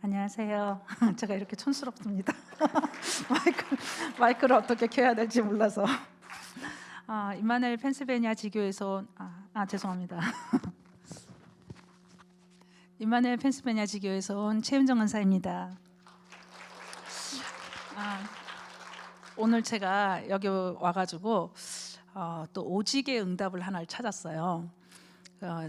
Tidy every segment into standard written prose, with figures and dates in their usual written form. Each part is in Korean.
안녕하세요. 제가 이렇게 촌스럽습니다. 마이크를 어떻게 켜야 될지 몰라서. 임마누엘 펜실베니아 지교에서 죄송합니다. 임마누엘 펜실베니아 지교에서 온 최윤정 은사입니다. 오늘 제가 여기 와가지고 또 오직의 응답을 하나를 찾았어요.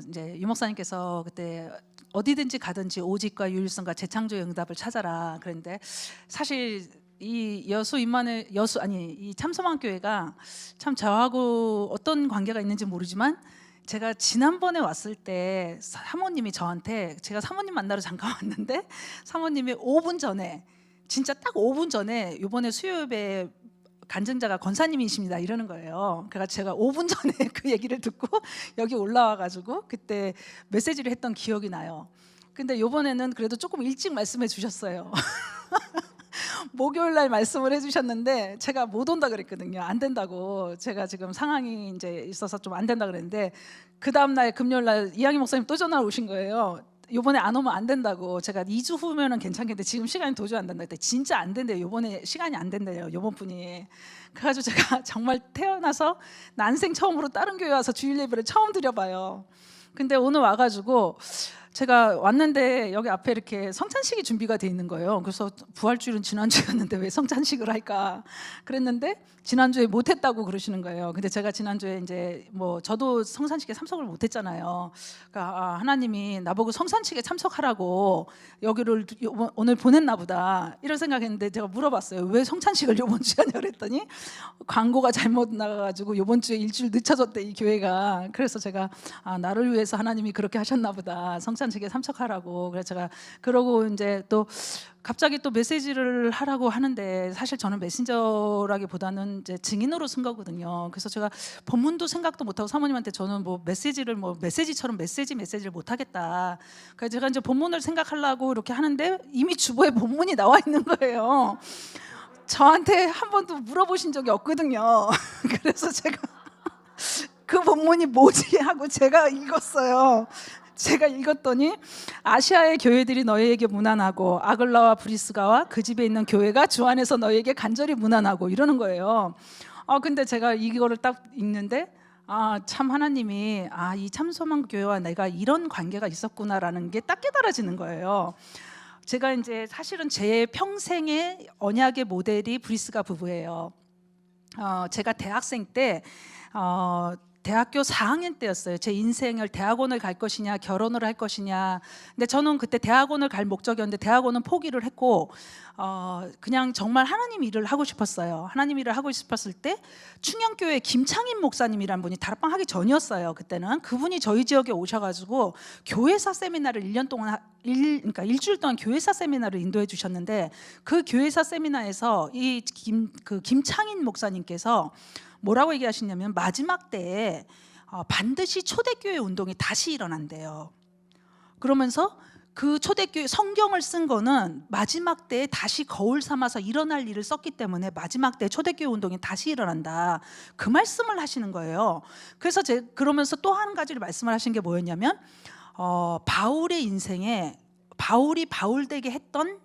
이제 유 목사님께서 그때 어디든지 가든지 오직과 유일성과 재창조의 응답을 찾아라 그랬는데, 사실 이 이 참소망 교회가 참 저하고 어떤 관계가 있는지 모르지만, 제가 지난번에 왔을 때 사모님이 저한테, 제가 사모님 만나러 잠깐 왔는데 사모님이 5분 전에, 진짜 딱 5분 전에 이번에 수요예배 간증자가 권사님이십니다 이러는 거예요. 그래서 제가 5분 전에 그 얘기를 듣고 여기 올라와가지고 그때 메시지를 했던 기억이 나요. 근데 이번에는 그래도 조금 일찍 말씀해 주셨어요. 목요일 날 말씀을 해주셨는데 제가 못 온다 그랬거든요. 안 된다고. 제가 지금 상황이 이제 있어서 좀 안 된다 그랬는데, 그 다음 날 금요일 날 이양희 목사님 또 전화 오신 거예요. 요번에 안 오면 안 된다고. 제가 2주 후면은 괜찮겠는데 지금 시간이 도저히 안 된다. 진짜 안 된대요. 요번에 시간이 안 된대요. 요번 분이. 그래가지고 제가 정말 태어나서 난생 처음으로 다른 교회 와서 주일 예배를 처음 드려봐요. 근데 오늘 와가지고 제가 왔는데 여기 앞에 이렇게 성찬식이 준비가 돼 있는 거예요. 그래서 부활주일은 지난주였는데 왜 성찬식을 할까 그랬는데, 지난주에 못했다고 그러시는 거예요. 근데 제가 지난주에 이제 저도 성찬식에 참석을 못했잖아요. 그러니까 하나님이 나보고 성찬식에 참석하라고 여기를 오늘 보냈나 보다 이런 생각했는데, 제가 물어봤어요. 왜 성찬식을 이번 주에 하냐 그랬더니 광고가 잘못 나가가지고 이번 주에 일주일 늦춰졌대 이 교회가. 그래서 제가 나를 위해서 하나님이 그렇게 하셨나 보다, 성찬식에 참석하라고. 그래서 제가 그러고 이제 또 갑자기 또 메시지를 하라고 하는데, 사실 저는 메신저라기보다는 이제 증인으로 쓴 거거든요. 그래서 제가 본문도 생각도 못하고 사모님한테 저는 메시지처럼 메시지를 못하겠다. 그래서 제가 이제 본문을 생각하려고 이렇게 하는데 이미 주보에 본문이 나와 있는 거예요. 저한테 한 번도 물어보신 적이 없거든요. 그래서 제가 그 본문이 뭐지 하고 제가 읽었어요. 제가 읽었더니 아시아의 교회들이 너희에게 문안하고 아글라와 브리스가와 그 집에 있는 교회가 주 안에서 너희에게 간절히 문안하고 이러는 거예요. 근데 제가 이거를 딱 읽는데 참 하나님이 이 참소망 교회와 내가 이런 관계가 있었구나라는 게 딱 깨달아지는 거예요. 제가 이제 사실은 제 평생의 언약의 모델이 브리스가 부부예요. 제가 대학생 때 대학교 4학년 때였어요. 제 인생을 대학원을 갈 것이냐 결혼을 할 것이냐. 근데 저는 그때 대학원을 갈 목적이었는데 대학원은 포기를 했고 그냥 정말 하나님 일을 하고 싶었어요. 하나님 일을 하고 싶었을 때 충영교회 김창인 목사님이란 분이 다락방 하기 전이었어요. 그때는 그분이 저희 지역에 오셔가지고 교회사 세미나를 1년 동안 그러니까 일주일 동안 교회사 세미나를 인도해 주셨는데, 그 교회사 세미나에서 김창인 목사님께서 뭐라고 얘기하시냐면, 마지막 때에 반드시 초대교회 운동이 다시 일어난대요. 그러면서 그 초대교회 성경을 쓴 거는 마지막 때에 다시 거울 삼아서 일어날 일을 썼기 때문에 마지막 때 초대교회 운동이 다시 일어난다, 그 말씀을 하시는 거예요. 그래서 그러면서 또 한 가지를 말씀을 하신 게 뭐였냐면, 바울의 인생에 바울이 바울되게 했던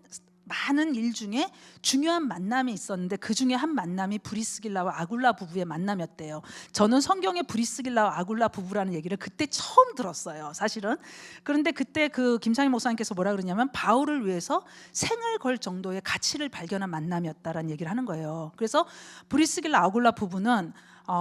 많은 일 중에 중요한 만남이 있었는데, 그 중에 한 만남이 브리스길라와 아굴라 부부의 만남이었대요. 저는 성경에 브리스길라와 아굴라 부부라는 얘기를 그때 처음 들었어요, 사실은. 그런데 그때 그 김창희 목사님께서 뭐라 그러냐면, 바울을 위해서 생을 걸 정도의 가치를 발견한 만남이었다라는 얘기를 하는 거예요. 그래서 브리스길라 아굴라 부부는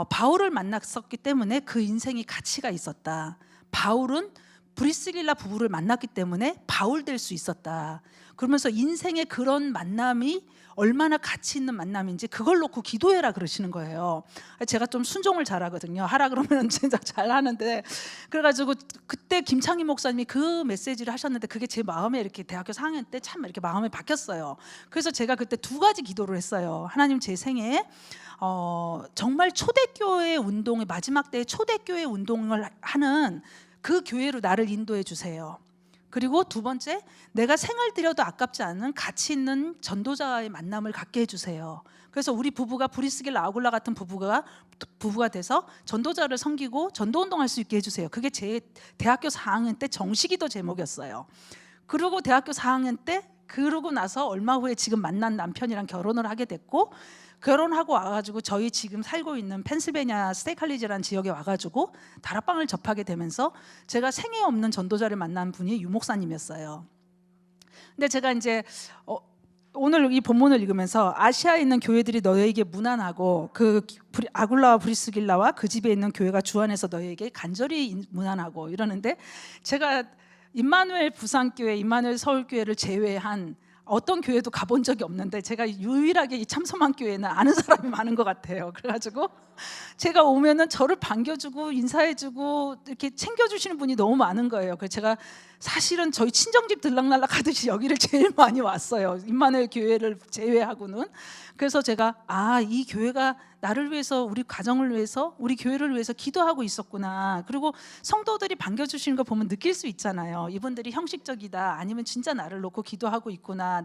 바울을 만났었기 때문에 그 인생이 가치가 있었다. 바울은 브리스길라 부부를 만났기 때문에 바울 될 수 있었다. 그러면서 인생의 그런 만남이 얼마나 가치 있는 만남인지 그걸 놓고 기도해라 그러시는 거예요. 제가 좀 순종을 잘하거든요. 하라 그러면 진짜 잘하는데, 그래가지고 그때 김창희 목사님이 그 메시지를 하셨는데 그게 제 마음에 이렇게 대학교 4학년 때 참 이렇게 마음에 박혔어요. 그래서 제가 그때 2가지 기도를 했어요. 하나님, 제 생애에 정말 초대교회 운동의 마지막 때에 초대교회 운동을 하는 그 교회로 나를 인도해 주세요. 그리고 2번째, 내가 생을 들여도 아깝지 않은 가치 있는 전도자의 만남을 갖게 해주세요. 그래서 우리 부부가 브리스길라 아굴라 같은 부부가 돼서 전도자를 섬기고 전도운동할 수 있게 해주세요. 그게 제 대학교 4학년 때 정식기도 제목이었어요. 그리고 대학교 4학년 때 그러고 나서 얼마 후에 지금 만난 남편이랑 결혼을 하게 됐고, 결혼하고 와가지고 저희 지금 살고 있는 펜실베니아 스테이칼리지라는 지역에 와가지고 다락방을 접하게 되면서 제가 생애 없는 전도자를 만난 분이 유 목사님이었어요. 근데 제가 이제 오늘 이 본문을 읽으면서 아시아에 있는 교회들이 너희에게 무난하고 그 아굴라와 브리스길라와 그 집에 있는 교회가 주 안에서 너희에게 간절히 무난하고 이러는데, 제가 임마누엘 부산교회, 임마누엘 서울교회를 제외한 어떤 교회도 가본 적이 없는데 제가 유일하게 이 참소망교회는 아는 사람이 많은 것 같아요. 그래가지고 제가 오면은 저를 반겨주고 인사해주고 이렇게 챙겨주시는 분이 너무 많은 거예요. 그래서 제가 사실은 저희 친정집 들락날락 하듯이 여기를 제일 많이 왔어요, 임마누엘 교회를 제외하고는. 그래서 제가 이 교회가 나를 위해서, 우리 가정을 위해서, 우리 교회를 위해서 기도하고 있었구나. 그리고 성도들이 반겨주시는 거 보면 느낄 수 있잖아요. 이분들이 형식적이다, 아니면 진짜 나를 놓고 기도하고 있구나,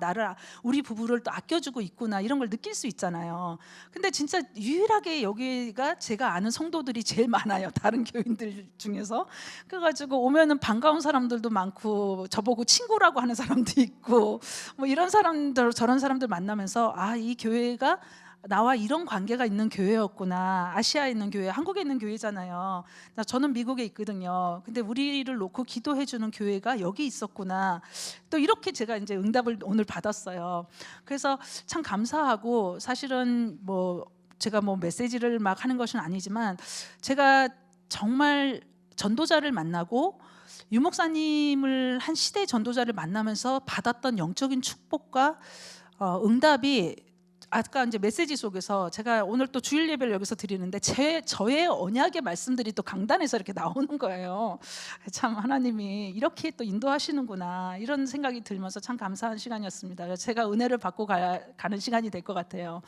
우리 부부를 또 아껴주고 있구나, 이런 걸 느낄 수 있잖아요. 근데 진짜 유일하게 여기가 제가 아는 성도들이 제일 많아요, 다른 교인들 중에서. 그래가지고 오면은 반가운 사람들도 많고, 저보고 친구라고 하는 사람도 있고, 뭐 이런 사람들 저런 사람들 만나면서 이 교회가 나와 이런 관계가 있는 교회였구나. 아시아에 있는 교회, 한국에 있는 교회잖아요. 저는 미국에 있거든요. 근데 우리를 놓고 기도해 주는 교회가 여기 있었구나. 또 이렇게 제가 이제 응답을 오늘 받았어요. 그래서 참 감사하고, 사실은 제가 메시지를 막 하는 것은 아니지만, 제가 정말 전도자를 만나고 유 목사님을 한 시대 전도자를 만나면서 받았던 영적인 축복과 응답이, 아까 이제 메시지 속에서 제가 오늘 또 주일 예배를 여기서 드리는데 저의 언약의 말씀들이 또 강단에서 이렇게 나오는 거예요. 참 하나님이 이렇게 또 인도하시는구나, 이런 생각이 들면서 참 감사한 시간이었습니다. 제가 은혜를 받고 가는 시간이 될 것 같아요.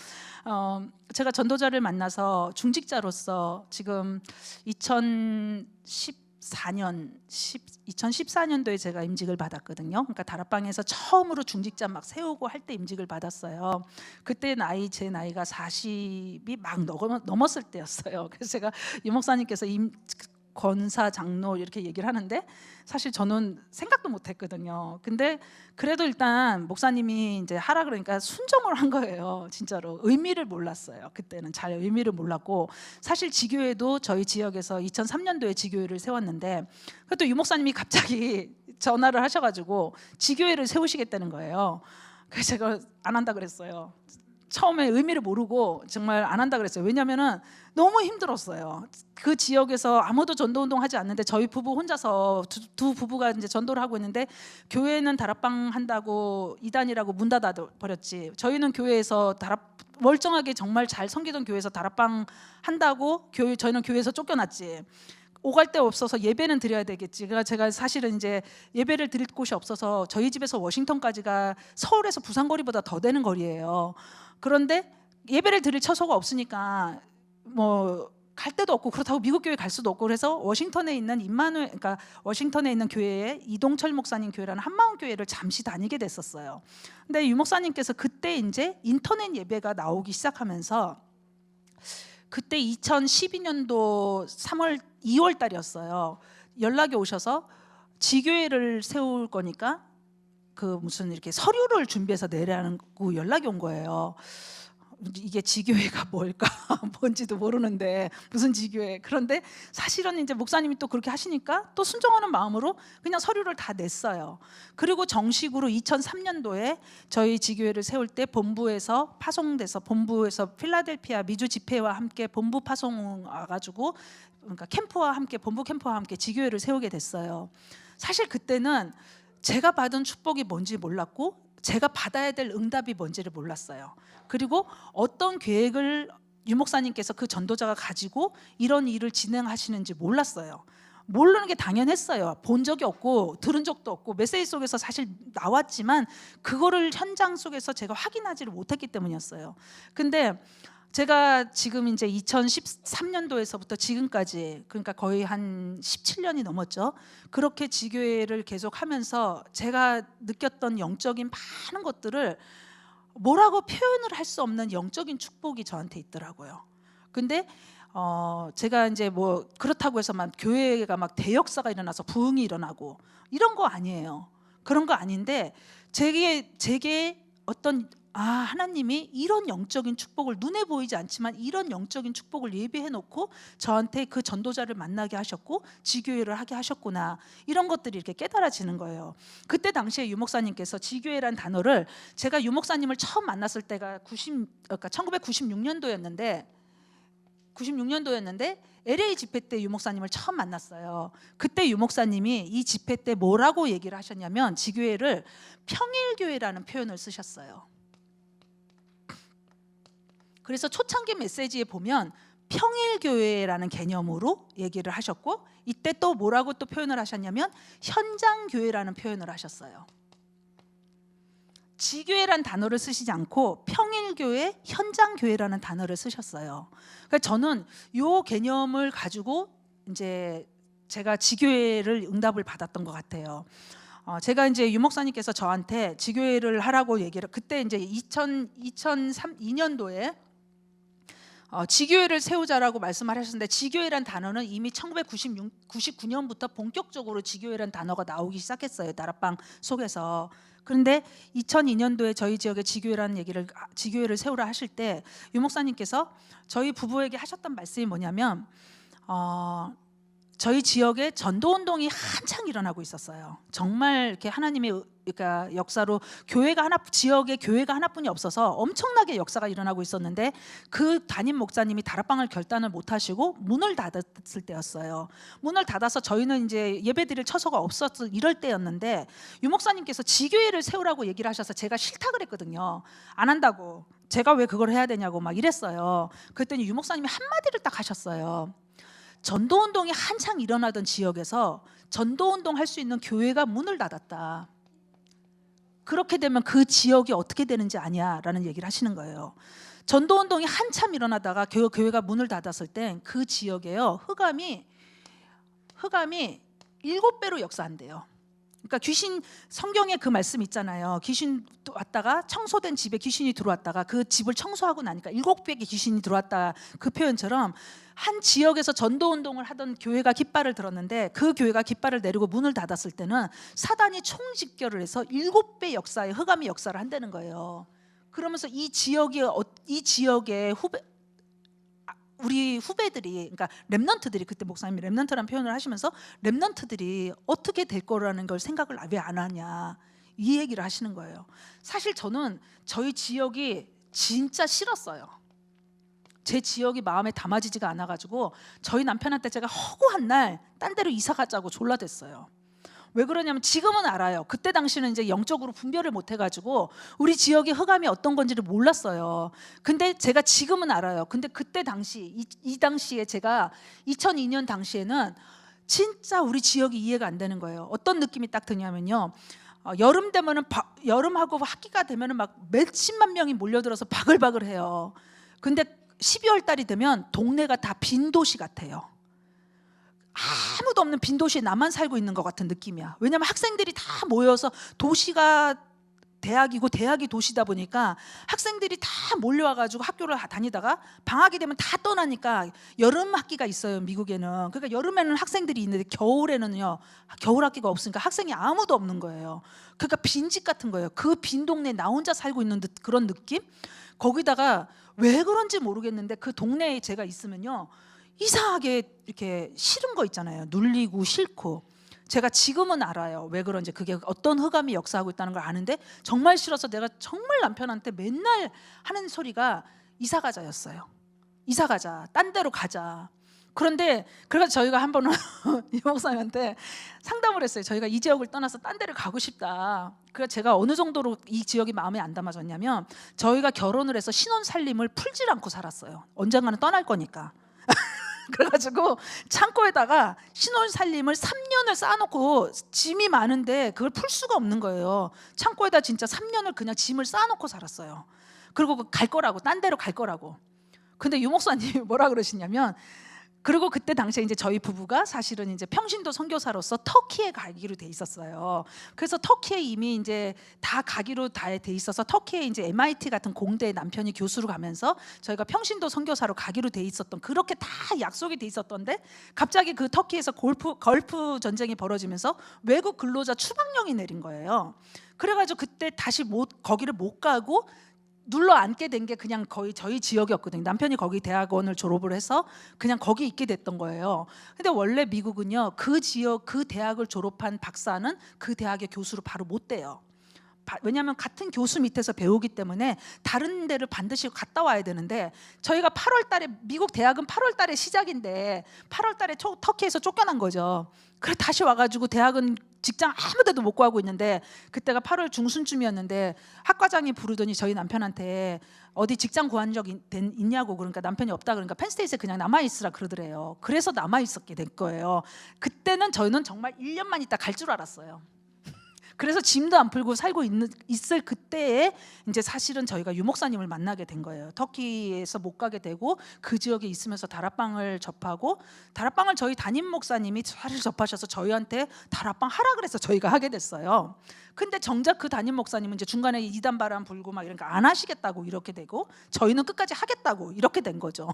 제가 전도자를 만나서 중직자로서 지금 2014년도에 제가 임직을 받았거든요. 그러니까 다락방에서 처음으로 중직자 막 세우고 할 때 임직을 받았어요. 그때 제 나이가 40이 막 넘었을 때였어요. 그래서 제가 유 목사님께서 권사 장로 이렇게 얘기를 하는데, 사실 저는 생각도 못했거든요. 근데 그래도 일단 목사님이 이제 하라 그러니까 순종을 한 거예요. 진짜로 의미를 몰랐어요. 그때는 잘 의미를 몰랐고, 사실 지교회도 저희 지역에서 2003년도에 지교회를 세웠는데, 그것도 유 목사님이 갑자기 전화를 하셔가지고 지교회를 세우시겠다는 거예요. 그래서 제가 안 한다 그랬어요. 처음에 의미를 모르고 정말 안 한다 그랬어요. 왜냐면은 너무 힘들었어요. 그 지역에서 아무도 전도운동 하지 않는데 저희 부부 혼자서 두 부부가 이제 전도를 하고 있는데, 교회는 다락방 한다고 이단이라고 문 닫아 버렸지, 저희는 교회에서 멀쩡하게 정말 잘 섬기던 교회에서 다락방 한다고 저희는 교회에서 쫓겨났지. 오갈 데 없어서 예배는 드려야 되겠지. 그러니까 제가 사실은 이제 예배를 드릴 곳이 없어서 저희 집에서 워싱턴까지가 서울에서 부산 거리보다 더 되는 거리예요. 그런데 예배를 드릴 처소가 없으니까 갈 데도 없고, 그렇다고 미국 교회 갈 수도 없고, 그래서 워싱턴에 있는 그러니까 워싱턴에 있는 교회에 이동철 목사님 교회라는 한마음 교회를 잠시 다니게 됐었어요. 근데 유 목사님께서 그때 이제 인터넷 예배가 나오기 시작하면서, 그때 2012년도 2월 달이었어요. 연락이 오셔서 지교회를 세울 거니까 무슨 이렇게 서류를 준비해서 내라고 연락이 온 거예요. 이게 지교회가 뭘까 뭔지도 모르는데 무슨 지교회. 그런데 사실은 이제 목사님이 또 그렇게 하시니까 또 순종하는 마음으로 그냥 서류를 다 냈어요. 그리고 정식으로 2003년도에 저희 지교회를 세울 때 본부에서 본부에서 필라델피아 미주 집회와 함께 본부 파송 와가지고, 그러니까 본부 캠프와 함께 지교회를 세우게 됐어요. 사실 그때는 제가 받은 축복이 뭔지 몰랐고, 제가 받아야 될 응답이 뭔지를 몰랐어요. 그리고 어떤 계획을 유 목사님께서 그 전도자가 가지고 이런 일을 진행하시는지 몰랐어요. 모르는 게 당연했어요. 본 적이 없고 들은 적도 없고, 메시지 속에서 사실 나왔지만 그거를 현장 속에서 제가 확인하지를 못했기 때문이었어요. 근데 제가 지금 이제 2013년도에서부터 지금까지, 그러니까 거의 한 17년이 넘었죠. 그렇게 지교회를 계속하면서 제가 느꼈던 영적인 많은 것들을 뭐라고 표현을 할 수 없는 영적인 축복이 저한테 있더라고요. 근데 제가 이제 그렇다고 해서 막 교회가 막 대역사가 일어나서 부흥이 일어나고 이런 거 아니에요. 그런 거 아닌데, 제게 어떤 하나님이 이런 영적인 축복을, 눈에 보이지 않지만 이런 영적인 축복을 예비해 놓고 저한테 그 전도자를 만나게 하셨고 지교회를 하게 하셨구나, 이런 것들이 이렇게 깨달아지는 거예요. 그때 당시에 유 목사님께서 지교회란 단어를, 제가 유 목사님을 처음 만났을 때가 1996년도였는데 LA 집회 때 유 목사님을 처음 만났어요. 그때 유 목사님이 이 집회 때 뭐라고 얘기를 하셨냐면 지교회를 평일교회라는 표현을 쓰셨어요. 그래서 초창기 메시지에 보면 평일교회라는 개념으로 얘기를 하셨고, 이때 또 뭐라고 또 표현을 하셨냐면 현장교회라는 표현을 하셨어요. 지교회란 단어를 쓰시지 않고 평일교회, 현장교회라는 단어를 쓰셨어요. 그러니까 저는 이 개념을 가지고 이제 제가 지교회를 응답을 받았던 것 같아요. 제가 이제 유 목사님께서 저한테 지교회를 하라고 얘기를, 그때 이제 2002년도에 지교회를 세우자라고 말씀을 하셨는데, 지교회란 단어는 이미 1999년부터 본격적으로 지교회란 단어가 나오기 시작했어요, 다락방 속에서. 그런데 2002년도에 저희 지역에 지교회를 세우라 하실 때 유 목사님께서 저희 부부에게 하셨던 말씀이 뭐냐면, 저희 지역에 전도운동이 한창 일어나고 있었어요. 정말 이렇게 하나님의 그러니까 역사로 지역에 교회가 하나뿐이 없어서 엄청나게 역사가 일어나고 있었는데, 그 담임 목사님이 다락방을 결단을 못하시고 문을 닫았을 때였어요. 문을 닫아서 저희는 이제 예배드릴 처소가 없었을 이럴 때였는데, 유 목사님께서 지교회를 세우라고 얘기를 하셔서 제가 싫다 그랬거든요. 안 한다고, 제가 왜 그걸 해야 되냐고 막 이랬어요. 그랬더니 유 목사님이 한마디를 딱 하셨어요. 전도운동이 한창 일어나던 지역에서 전도운동 할 수 있는 교회가 문을 닫았다. 그렇게 되면 그 지역이 어떻게 되는지 아냐라는 얘기를 하시는 거예요. 전도운동이 한참 일어나다가 교회가 문을 닫았을 때 그 지역에요, 흑암이 7배로 역사한대요. 그러니까 성경에 그 말씀 있잖아요. 귀신 왔다가, 청소된 집에 귀신이 들어왔다가 그 집을 청소하고 나니까 7배의 귀신이 들어왔다, 그 표현처럼 한 지역에서 전도운동을 하던 교회가 깃발을 들었는데, 그 교회가 깃발을 내리고 문을 닫았을 때는 사단이 총집결을 해서 7배 역사의 흑암의 역사를 한다는 거예요. 그러면서 이 지역의 우리 후배들이, 그러니까 렘넌트들이, 그때 목사님이 렘넌트라는 표현을 하시면서 렘넌트들이 어떻게 될 거라는 걸 생각을 왜 안 하냐, 이 얘기를 하시는 거예요. 사실 저는 저희 지역이 진짜 싫었어요. 제 지역이 마음에 담아지지가 않아가지고 저희 남편한테 제가 허구한 날 딴 데로 이사 가자고 졸라댔어요. 왜 그러냐면 지금은 알아요. 그때 당시는 이제 영적으로 분별을 못 해가지고 우리 지역의 흑암이 어떤 건지를 몰랐어요. 근데 제가 지금은 알아요. 근데 그때 당시, 이 당시에 제가 2002년 당시에는 진짜 우리 지역이 이해가 안 되는 거예요. 어떤 느낌이 딱 드냐면요, 여름 되면은 여름하고 학기가 되면은 막 몇십만 명이 몰려들어서 바글바글해요. 근데 12월 달이 되면 동네가 다 빈 도시 같아요. 아무도 없는 빈 도시에 나만 살고 있는 것 같은 느낌이야. 왜냐면 학생들이 다 모여서, 도시가 대학이고 대학이 도시다 보니까 학생들이 다 몰려와가지고 학교를 다니다가 방학이 되면 다 떠나니까 여름 학기가 있어요, 미국에는. 그러니까 여름에는 학생들이 있는데 겨울에는요, 겨울 학기가 없으니까 학생이 아무도 없는 거예요. 그러니까 빈집 같은 거예요. 그 빈 동네에 나 혼자 살고 있는 그런 느낌? 거기다가 왜 그런지 모르겠는데 그 동네에 제가 있으면요, 이상하게 이렇게 싫은 거 있잖아요. 눌리고 싫고. 제가 지금은 알아요, 왜 그런지. 그게 어떤 흑암이 역사하고 있다는 걸 아는데, 정말 싫어서 내가 정말 남편한테 맨날 하는 소리가 이사 가자였어요. 이사 가자, 딴 데로 가자. 그런데 그래서 저희가 한 번은 이 목사님한테 상담을 했어요. 저희가 이 지역을 떠나서 딴 데를 가고 싶다. 그래서 제가 어느 정도로 이 지역이 마음에 안 담아졌냐면, 저희가 결혼을 해서 신혼 살림을 풀질 않고 살았어요. 언젠가는 떠날 거니까. 그래가지고 창고에다가 신혼 살림을 3년을 쌓아놓고, 짐이 많은데 그걸 풀 수가 없는 거예요. 창고에다 진짜 3년을 그냥 짐을 쌓아놓고 살았어요. 그리고 갈 거라고, 딴 데로 갈 거라고. 근데 유 목사님이 뭐라 그러시냐면, 그리고 그때 당시에 이제 저희 부부가 사실은 이제 평신도 선교사로서 터키에 가기로 돼 있었어요. 그래서 터키에 이미 이제 다 가기로 다 돼 있어서, 터키에 이제 MIT 같은 공대에 남편이 교수로 가면서 저희가 평신도 선교사로 가기로 돼 있었던, 그렇게 다 약속이 돼 있었던데, 갑자기 그 터키에서 걸프 전쟁이 벌어지면서 외국 근로자 추방령이 내린 거예요. 그래가지고 그때 다시 거기를 못 가고 눌러 앉게 된 게 그냥 거의 저희 지역이었거든요. 남편이 거기 대학원을 졸업을 해서 그냥 거기 있게 됐던 거예요. 근데 원래 미국은요, 그 지역 그 대학을 졸업한 박사는 그 대학의 교수로 바로 못 돼요. 왜냐하면 같은 교수 밑에서 배우기 때문에 다른 데를 반드시 갔다 와야 되는데, 저희가 8월 달에, 미국 대학은 8월 달에 시작인데 8월 달에 터키에서 쫓겨난 거죠. 그래 다시 와가지고 대학은 직장 아무 데도 못 구하고 있는데, 그때가 8월 중순쯤이었는데 학과장이 부르더니 저희 남편한테 어디 직장 구한 적 있냐고. 그러니까 남편이 없다 그러니까 펜스테이트에 그냥 남아있으라 그러더래요. 그래서 남아있었게 된 거예요. 그때는 저희는 정말 1년만 있다 갈 줄 알았어요. 그래서 짐도 안 풀고 살고 있을 그때에 이제 사실은 저희가 유 목사님을 만나게 된 거예요. 터키에서 못 가게 되고 그 지역에 있으면서 다락방을 접하고, 다락방을 저희 담임 목사님이 잘 접하셔서 저희한테 다락방 하라 그래서 저희가 하게 됐어요. 근데 정작 그 담임 목사님은 이제 중간에 이단 바람 불고 막 이러니까 안 하시겠다고 이렇게 되고, 저희는 끝까지 하겠다고 이렇게 된 거죠.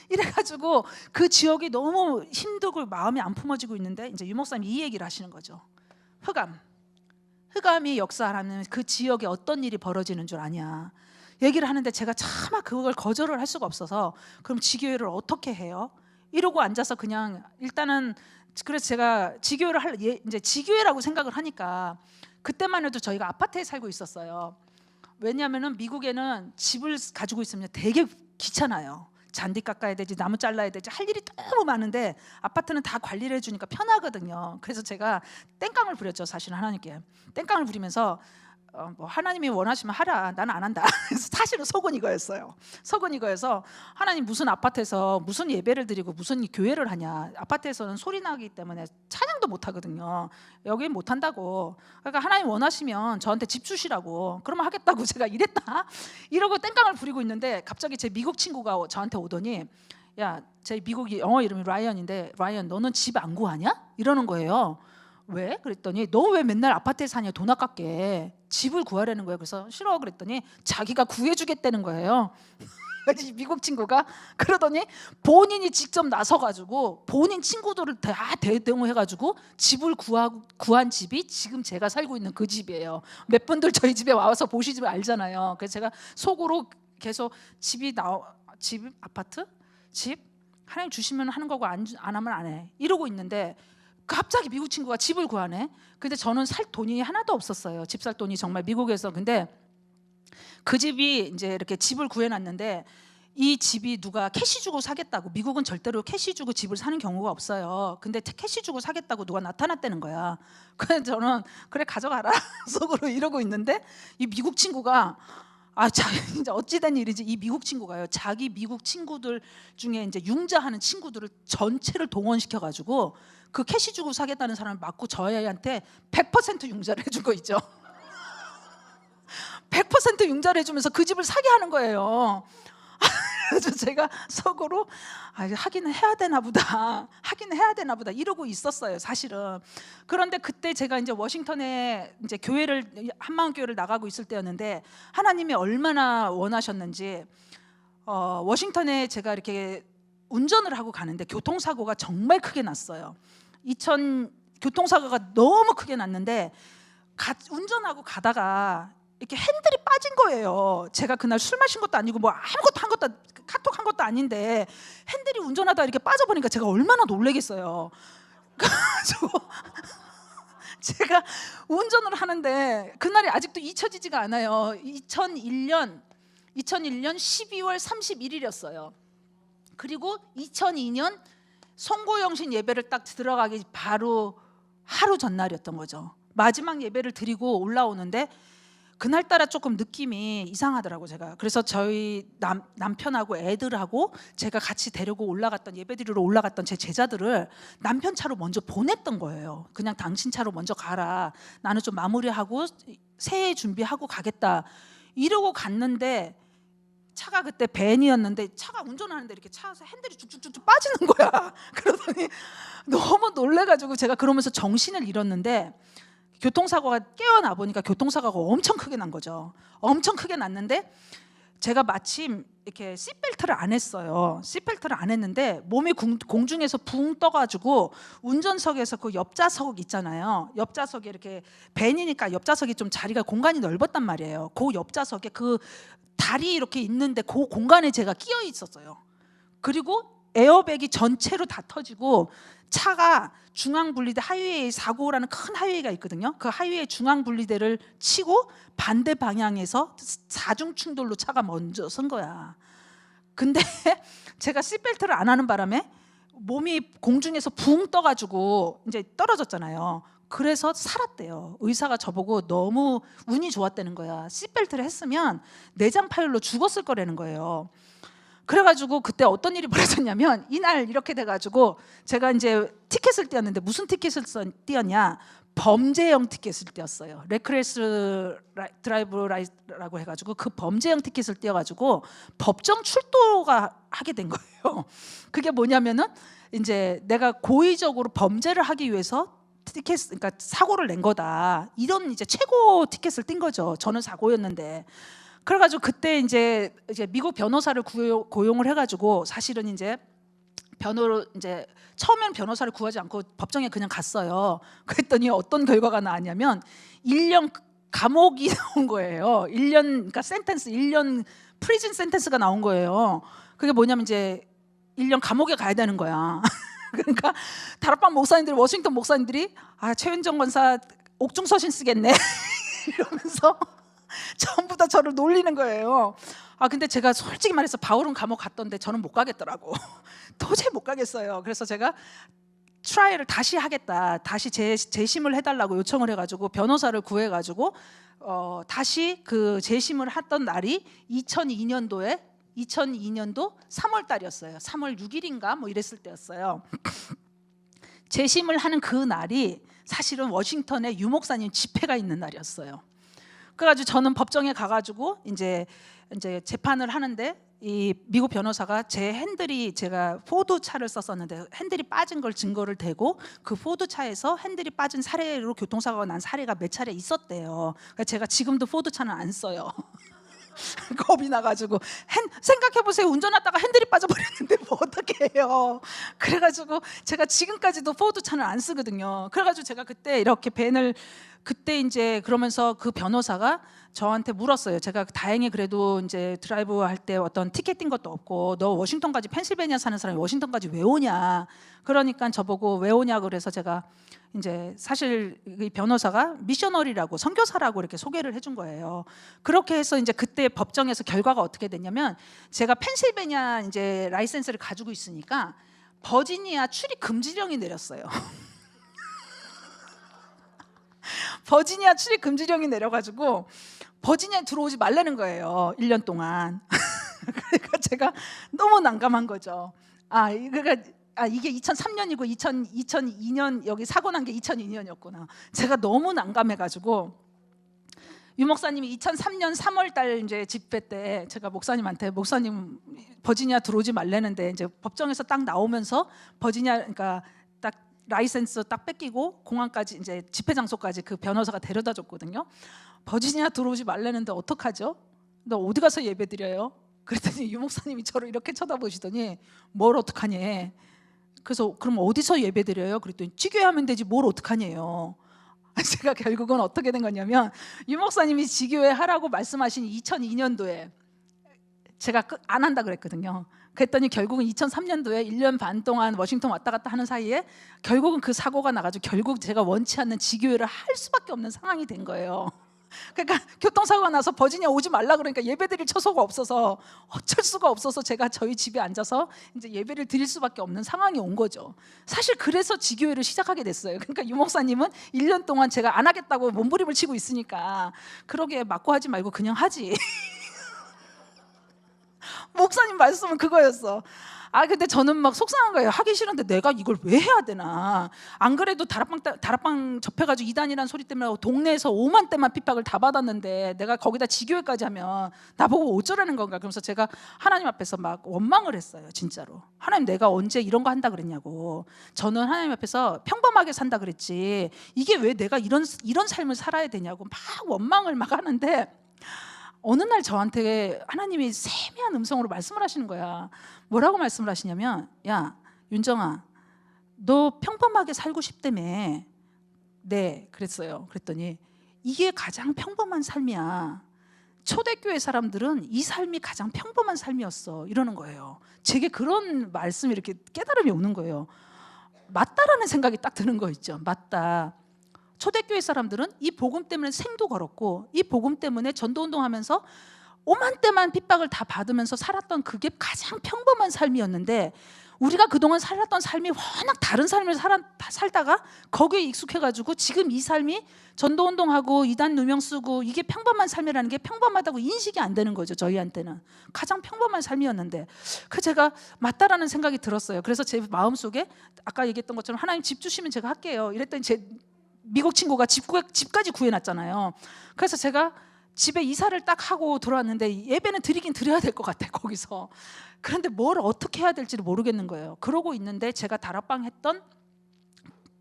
이래가지고 그 지역이 너무 힘들고 마음이 안 품어지고 있는데 이제 유 목사님이 이 얘기를 하시는 거죠. 흑암이 역사하는 그 지역에 어떤 일이 벌어지는 줄 아냐 얘기를 하는데, 제가 차마 그걸 거절을 할 수가 없어서 그럼 지교회를 어떻게 해요? 이러고 앉아서 그냥 일단은, 그래서 제가 지교회를 이제 지교회라고 생각을 하니까, 그때만 해도 저희가 아파트에 살고 있었어요. 왜냐하면은 미국에는 집을 가지고 있으면 되게 귀찮아요. 잔디 깎아야 되지, 나무 잘라야 되지, 할 일이 너무 많은데 아파트는 다 관리를 해주니까 편하거든요. 그래서 제가 땡깡을 부렸죠. 사실은 하나님께 땡깡을 부리면서 뭐 하나님이 원하시면 하라, 나는 안 한다. 사실은 속은 이거였어요. 속은 이거여서, 하나님 무슨 아파트에서 무슨 예배를 드리고 무슨 교회를 하냐, 아파트에서는 소리 나기 때문에 찬양도 못 하거든요. 여기 못 한다고. 그러니까 하나님 원하시면 저한테 집 주시라고, 그러면 하겠다고 제가 이랬다 이러고 땡깡을 부리고 있는데, 갑자기 제 미국 친구가 저한테 오더니, 야, 제 미국이 영어 이름이 라이언인데, 라이언 너는 집 안 구하냐? 이러는 거예요. 왜? 그랬더니 너 왜 맨날 아파트에 사냐, 돈 아깝게. 집을 구하라는 거예요. 그래서 싫어 그랬더니 자기가 구해주겠다는 거예요. 미국 친구가. 그러더니 본인이 직접 나서가지고 본인 친구들을 다 대동해가지고 집을 구한 집이 지금 제가 살고 있는 그 집이에요. 몇 분들 저희 집에 와서 보시면 알잖아요. 그래서 제가 속으로 계속 집 아파트 집 하나님 주시면 하는 거고 안 하면 안 해 이러고 있는데, 갑자기 미국 친구가 집을 구하네. 근데 저는 살 돈이 하나도 없었어요. 집 살 돈이 정말 미국에서. 근데 그 집이 이제 이렇게 집을 구해놨는데, 이 집이 누가 캐시 주고 사겠다고, 미국은 절대로 캐시 주고 집을 사는 경우가 없어요. 근데 캐시 주고 사겠다고 누가 나타났다는 거야. 그래서 저는 그래 가져가라 속으로 이러고 있는데, 이 미국 친구가 이제 어찌된 일이지, 이 미국 친구가요, 자기 미국 친구들 중에 이제 융자하는 친구들을 전체를 동원시켜가지고 그 캐시 주고 사겠다는 사람을 맞고 저희한테 100% 융자를 해준 거 있죠. 100% 융자를 해주면서 그 집을 사게 하는 거예요. 그래서 제가 속으로 하긴 해야 되나 보다 이러고 있었어요, 사실은. 그런데 그때 제가 이제 워싱턴에 이제 한마음교회를 나가고 있을 때였는데, 하나님이 얼마나 원하셨는지, 워싱턴에 제가 이렇게 운전을 하고 가는데 교통사고가 정말 크게 났어요. 교통사고가 너무 크게 났는데, 운전하고 가다가 이렇게 핸들이 빠진 거예요. 제가 그날 술 마신 것도 아니고 뭐 아무것도 한 것도, 카톡 한 것도 아닌데 핸들이 운전하다 이렇게 빠져보니까 제가 얼마나 놀라겠어요. 그래가지고 제가 운전을 하는데, 그날이 아직도 잊혀지지가 않아요. 2001년 12월 31일이었어요. 그리고 2002년 송고영신 예배를 딱 들어가기 바로 하루 전날이었던 거죠. 마지막 예배를 드리고 올라오는데 그날따라 조금 느낌이 이상하더라고, 제가. 그래서 저희 남편하고 애들하고 제가 같이 데리고 올라갔던, 예배드리러 올라갔던 제 제자들을 남편 차로 먼저 보냈던 거예요. 그냥 당신 차로 먼저 가라, 나는 좀 마무리하고 새해 준비하고 가겠다 이러고 갔는데, 차가 그때 벤이었는데 차가 운전하는데 이렇게 차에서 핸들이 쭉쭉쭉 빠지는 거야. 그러더니 너무 놀래가지고 제가 그러면서 정신을 잃었는데, 교통사고가 깨어나 보니까 교통사고가 엄청 크게 난 거죠. 엄청 크게 났는데, 제가 마침 이렇게 시트벨트를 안 했어요. 시트벨트를 안 했는데 몸이 공중에서 붕 떠가지고 운전석에서 그 옆좌석 있잖아요. 옆좌석에 이렇게 밴이니까 옆좌석이 좀 자리가 공간이 넓었단 말이에요. 그 옆좌석에 그 다리 이렇게 있는데 그 공간에 제가 끼어 있었어요. 그리고 에어백이 전체로 다 터지고 차가 중앙분리대 하이웨이 495라는 큰 하이웨이가 있거든요. 그 하이웨이 중앙분리대를 치고 반대 방향에서 사중 충돌로 차가 먼저 선 거야. 근데 제가 시트벨트를 안 하는 바람에 몸이 공중에서 붕 떠가지고 이제 떨어졌잖아요. 그래서 살았대요. 의사가 저보고 너무 운이 좋았다는 거야. 시트벨트를 했으면 내장 파열로 죽었을 거라는 거예요. 그래가지고 그때 어떤 일이 벌어졌냐면 이날 이렇게 돼가지고 제가 이제 티켓을 띄었는데 무슨 티켓을 띄었냐, 범죄형 티켓을 띄었어요. 레크레스 드라이브라고 해가지고 그 범죄형 티켓을 띄어가지고 법정 출두가 하게 된 거예요. 그게 뭐냐면은 이제 내가 고의적으로 범죄를 하기 위해서 티켓, 그러니까 사고를 낸 거다, 이런 이제 최고 티켓을 띈 거죠. 저는 사고였는데. 그래가지고 그때 이제 미국 변호사를 고용을 해가지고 사실은 이제 이제 처음엔 변호사를 구하지 않고 법정에 그냥 갔어요. 그랬더니 어떤 결과가 나왔냐면 1년 감옥이 나온 거예요. 1년, 그러니까 센텐스 1년 프리즌 센텐스가 나온 거예요. 그게 뭐냐면 이제 1년 감옥에 가야 되는 거야. 그러니까 다락방 목사님들, 워싱턴 목사님들이 최윤정 권사 옥중서신 쓰겠네 이러면서 전부 다 저를 놀리는 거예요. 근데 제가 솔직히 말해서 바울은 감옥 갔던데 저는 못 가겠더라고. 도저히 못 가겠어요. 그래서 제가 트라이를 다시 하겠다, 다시 재심을 해달라고 요청을 해가지고 변호사를 구해가지고 다시 그 재심을 했던 날이 2002년도 3월 달이었어요. 3월 6일인가 뭐 이랬을 때였어요. 재심을 하는 그 날이 사실은 워싱턴에 유 목사님 집회가 있는 날이었어요. 그래가지고 저는 법정에 가가지고 이제 재판을 하는데 이 미국 변호사가 제 핸들이, 제가 포드 차를 썼었는데 핸들이 빠진 걸 증거를 대고 그 포드 차에서 핸들이 빠진 사례로 교통사고가 난 사례가 몇 차례 있었대요. 그러니까 제가 지금도 포드 차는 안 써요. 겁이 나가지고. 생각해보세요. 운전하다가 핸들이 빠져버렸는데 뭐 어떻게 해요. 그래가지고 제가 지금까지도 포드 차는 안 쓰거든요. 그래가지고 제가 그때 이렇게 그때 이제 그러면서 그 변호사가 저한테 물었어요. 제가 다행히 그래도 이제 드라이브 할 때 어떤 티켓 띈 것도 없고, 너 워싱턴까지, 펜실베니아 사는 사람이 워싱턴까지 왜 오냐, 그러니까 저보고 왜 오냐 그래서 제가 이제 사실 이 변호사가 미셔너리라고, 선교사라고 이렇게 소개를 해준 거예요. 그렇게 해서 이제 그때 법정에서 결과가 어떻게 됐냐면, 제가 펜실베니아 이제 라이센스를 가지고 있으니까 버지니아 출입 금지령이 내렸어요. 버지니아 출입 금지령이 내려가지고 버지니아에 들어오지 말라는 거예요. 1년 동안. 그러니까 제가 너무 난감한 거죠. 이게 2003년이고 2002년 여기 사고 난 게 2002년이었구나. 제가 너무 난감해가지고 유 목사님이 2003년 3월달 이제 집회 때 제가 목사님한테, 목사님 버지니아 들어오지 말라는데, 이제 법정에서 딱 나오면서 버지니아, 그러니까 딱 라이센스 딱 뺏기고 공항까지 이제 집회 장소까지 그 변호사가 데려다 줬거든요. 버지니아 들어오지 말라는데 어떡하죠? 너 어디 가서 예배 드려요? 그랬더니 유 목사님이 저를 이렇게 쳐다보시더니 뭘 어떡하니? 그래서 그럼 어디서 예배 드려요? 그랬더니 지교회하면 되지 뭘 어떡하니요. 제가 결국은 어떻게 된 거냐면, 유 목사님이 지교회 하라고 말씀하신 2002년도에 제가 안 한다 그랬거든요. 그랬더니 결국은 2003년도에 1년 반 동안 워싱턴 왔다 갔다 하는 사이에 결국은 그 사고가 나가지고 결국 제가 원치 않는 지교회를 할 수밖에 없는 상황이 된 거예요. 그러니까 교통사고가 나서 버지니아 오지 말라 그러니까 예배드릴 처소가 없어서 어쩔 수가 없어서 제가 저희 집에 앉아서 이제 예배를 드릴 수밖에 없는 상황이 온 거죠. 사실 그래서 지교회를 시작하게 됐어요. 그러니까 유 목사님은 1년 동안 제가 안 하겠다고 몸부림을 치고 있으니까 그러게 맞고 하지 말고 그냥 하지. 목사님 말씀은 그거였어. 근데 저는 막 속상한 거예요. 하기 싫은데 내가 이걸 왜 해야 되나. 안 그래도 다락방 접해가지고 이단이라는 소리 때문에 동네에서 5만 대만 핍박을 다 받았는데 내가 거기다 지교회까지 하면 나보고 어쩌라는 건가. 그러면서 제가 하나님 앞에서 막 원망을 했어요. 진짜로. 하나님, 내가 언제 이런 거 한다 그랬냐고. 저는 하나님 앞에서 평범하게 산다 그랬지 이게 왜 내가 이런 삶을 살아야 되냐고 막 원망을 막 하는데, 어느 날 저한테 하나님이 세미한 음성으로 말씀을 하시는 거야. 뭐라고 말씀을 하시냐면, 야 윤정아, 너 평범하게 살고 싶다며. 네, 그랬어요. 그랬더니 이게 가장 평범한 삶이야. 초대교회 사람들은 이 삶이 가장 평범한 삶이었어, 이러는 거예요. 제게 그런 말씀이 이렇게 깨달음이 오는 거예요. 맞다라는 생각이 딱 드는 거 있죠. 맞다. 초대교회 사람들은 이 복음 때문에 생도 걸었고, 이 복음 때문에 전도운동하면서 오만 때만 핍박을 다 받으면서 살았던 그게 가장 평범한 삶이었는데, 우리가 그동안 살았던 삶이 워낙 다른 삶을 살다가 거기에 익숙해가지고 지금 이 삶이 전도운동하고 이단 누명 쓰고 이게 평범한 삶이라는 게 평범하다고 인식이 안 되는 거죠. 저희한테는 가장 평범한 삶이었는데, 그 제가 맞다라는 생각이 들었어요. 그래서 제 마음속에 아까 얘기했던 것처럼 하나님 집 주시면 제가 할게요 이랬더니, 제 미국 친구가 집까지 구해놨잖아요. 그래서 제가 집에 이사를 딱 하고 들어왔는데 예배는 드리긴 드려야 될 것 같아 거기서. 그런데 뭘 어떻게 해야 될지를 모르겠는 거예요. 그러고 있는데 제가 다락방 했던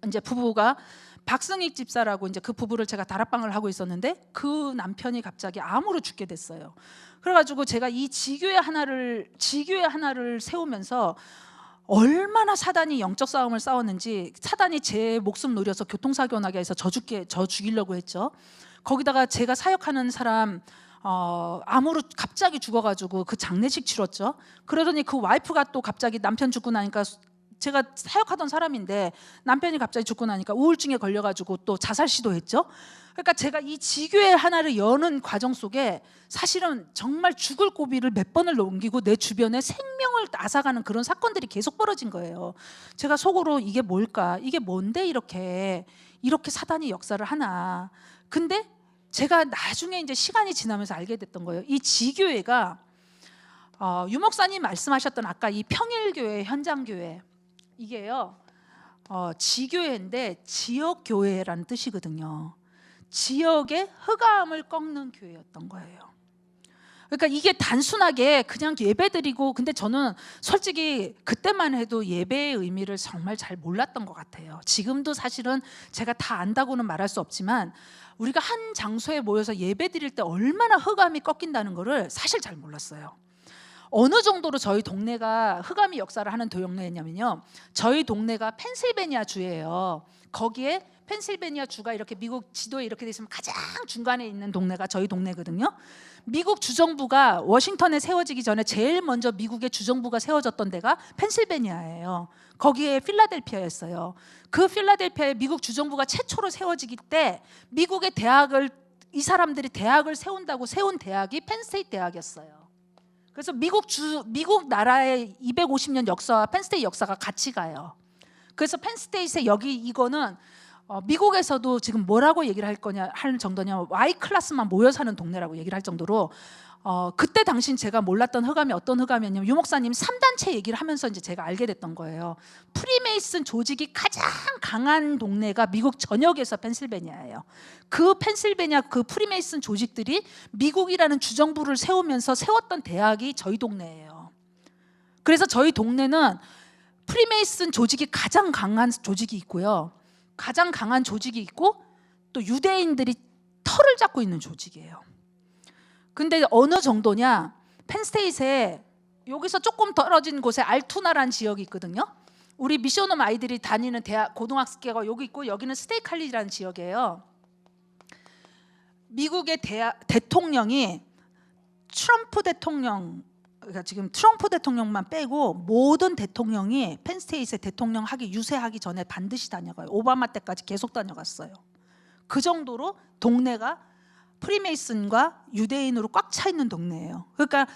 이제 부부가 박승익 집사라고, 이제 그 부부를 제가 다락방을 하고 있었는데 그 남편이 갑자기 암으로 죽게 됐어요. 그래가지고 제가 이 지교회 하나를 세우면서 얼마나 사단이 영적 싸움을 싸웠는지, 사단이 제 목숨 노려서 교통사고 나게 해서 저 죽이려고 했죠. 거기다가 제가 사역하는 사람 암으로 갑자기 죽어가지고 그 장례식 치렀죠. 그러더니 그 와이프가 또 갑자기 남편 죽고 나니까, 제가 사역하던 사람인데 남편이 갑자기 죽고 나니까 우울증에 걸려가지고 또 자살 시도했죠. 그러니까 제가 이 지교회 하나를 여는 과정 속에 사실은 정말 죽을 고비를 몇 번을 넘기고 내 주변에 생명을 앗아가는 그런 사건들이 계속 벌어진 거예요. 제가 속으로 이게 뭘까? 이게 뭔데 이렇게 사단이 역사를 하나. 근데 제가 나중에 이제 시간이 지나면서 알게 됐던 거예요. 이 지교회가 유 목사님 말씀하셨던 아까 이 평일교회, 현장교회, 이게요 지교회인데 지역교회라는 뜻이거든요. 지역의 흑암을 꺾는 교회였던 거예요. 그러니까 이게 단순하게 그냥 예배드리고, 근데 저는 솔직히 그때만 해도 예배의 의미를 정말 잘 몰랐던 것 같아요. 지금도 사실은 제가 다 안다고는 말할 수 없지만, 우리가 한 장소에 모여서 예배드릴 때 얼마나 흑암이 꺾인다는 거를 사실 잘 몰랐어요. 어느 정도로 저희 동네가 흑암이 역사를 하는 동네냐면요, 저희 동네가 펜실베니아 주예요. 거기에 펜실베니아 주가 이렇게 미국 지도에 이렇게 돼 있으면 가장 중간에 있는 동네가 저희 동네거든요. 미국 주정부가 워싱턴에 세워지기 전에 제일 먼저 미국의 주정부가 세워졌던 데가 펜실베니아예요. 거기에 필라델피아였어요. 그 필라델피아에 미국 주정부가 최초로 세워지기 때 미국의 대학을, 이 사람들이 대학을 세운다고 세운 대학이 펜스테이트 대학이었어요. 그래서 미국 나라의 250년 역사와 펜스테이트 역사가 같이 가요. 그래서 펜스테이트의 여기 이거는 미국에서도 지금 뭐라고 얘기를 할 정도냐, Y 클래스만 모여 사는 동네라고 얘기를 할 정도로, 그때 당신 제가 몰랐던 흑암이 어떤 흑암이었냐면, 유 목사님 3단체 얘기를 하면서 이제 제가 알게 됐던 거예요. 프리메이슨 조직이 가장 강한 동네가 미국 전역에서 펜실베니아예요. 그 펜실베니아 그 프리메이슨 조직들이 미국이라는 주정부를 세우면서 세웠던 대학이 저희 동네예요. 그래서 저희 동네는 프리메이슨 조직이 가장 강한 조직이 있고요, 가장 강한 조직이 있고, 또 유대인들이 털을 잡고 있는 조직이에요. 근데 어느 정도냐, 펜스테이트에 여기서 조금 떨어진 곳에 알투나라는 지역이 있거든요. 우리 미션홈 아이들이 다니는 대학 고등학교가 여기 있고, 여기는 스테이칼리라는 지역이에요. 미국의 대통령이 트럼프 대통령, 그러니까 지금 트럼프 대통령만 빼고 모든 대통령이 펜스테이트에 대통령 유세하기 전에 반드시 다녀가요. 오바마 때까지 계속 다녀갔어요. 그 정도로 동네가 프리메이슨과 유대인으로 꽉 차 있는 동네예요. 그러니까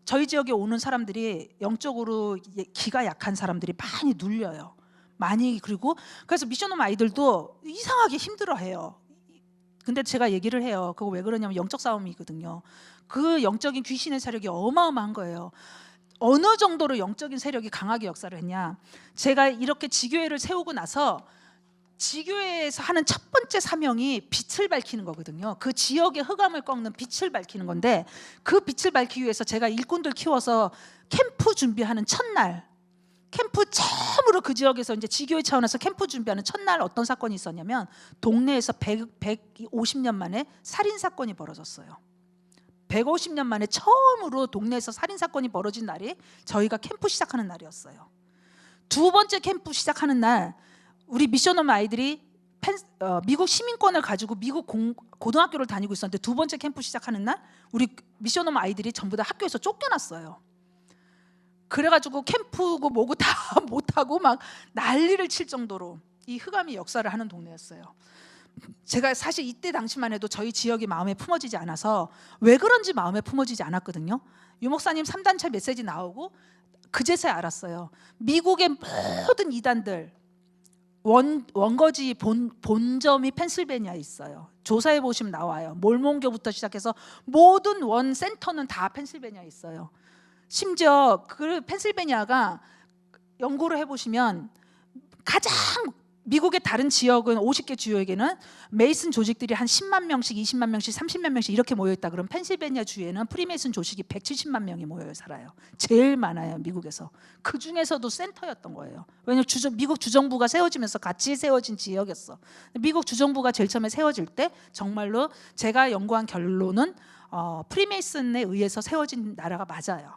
저희 지역에 오는 사람들이 영적으로 기가 약한 사람들이 많이 눌려요. 많이. 그리고 그래서 미션홈 아이들도 이상하게 힘들어해요. 근데 제가 얘기를 해요. 그거 왜 그러냐면 영적 싸움이거든요. 그 영적인 귀신의 세력이 어마어마한 거예요. 어느 정도로 영적인 세력이 강하게 역사를 했냐, 제가 이렇게 지교회를 세우고 나서 지교회에서 하는 첫 번째 사명이 빛을 밝히는 거거든요. 그 지역의 흑암을 꺾는 빛을 밝히는 건데, 그 빛을 밝히기 위해서 제가 일꾼들 키워서 캠프 준비하는 첫날, 캠프 처음으로 그 지역에서 이제 지교회 차원에서 캠프 준비하는 첫날 어떤 사건이 있었냐면, 동네에서 150년 만에 살인 사건이 벌어졌어요. 150년 만에 처음으로 동네에서 살인사건이 벌어진 날이 저희가 캠프 시작하는 날이었어요. 두 번째 캠프 시작하는 날 우리 미션홈 아이들이 미국 시민권을 가지고 미국 고등학교를 다니고 있었는데 두 번째 캠프 시작하는 날 우리 미션홈 아이들이 전부 다 학교에서 쫓겨났어요. 그래가지고 캠프고 뭐고 다 못하고 막 난리를 칠 정도로 이 흑암이 역사를 하는 동네였어요. 제가 사실 이때 당시만 해도 저희 지역이 마음에 품어지지 않아서 왜 그런지 마음에 품어지지 않았거든요. 유 목사님 3단체 메시지 나오고 그제서야 알았어요. 미국의 모든 이단들 원거지 본점이 펜실베니아에 있어요. 조사해 보시면 나와요. 몰몬교부터 시작해서 모든 원 센터는 다 펜실베니아에 있어요. 심지어 그 펜실베니아가 연구를 해보시면 가장 미국의 다른 지역은 50개 주역에는 메이슨 조직들이 한 10만 명씩, 20만 명씩, 30만 명씩 이렇게 모여있다. 그럼 펜실베니아 주에는 프리메이슨 조직이 170만 명이 모여 살아요. 제일 많아요, 미국에서. 그 중에서도 센터였던 거예요. 왜냐하면 미국 주정부가 세워지면서 같이 세워진 지역이었어. 미국 주정부가 제일 처음에 세워질 때 정말로 제가 연구한 결론은 프리메이슨에 의해서 세워진 나라가 맞아요.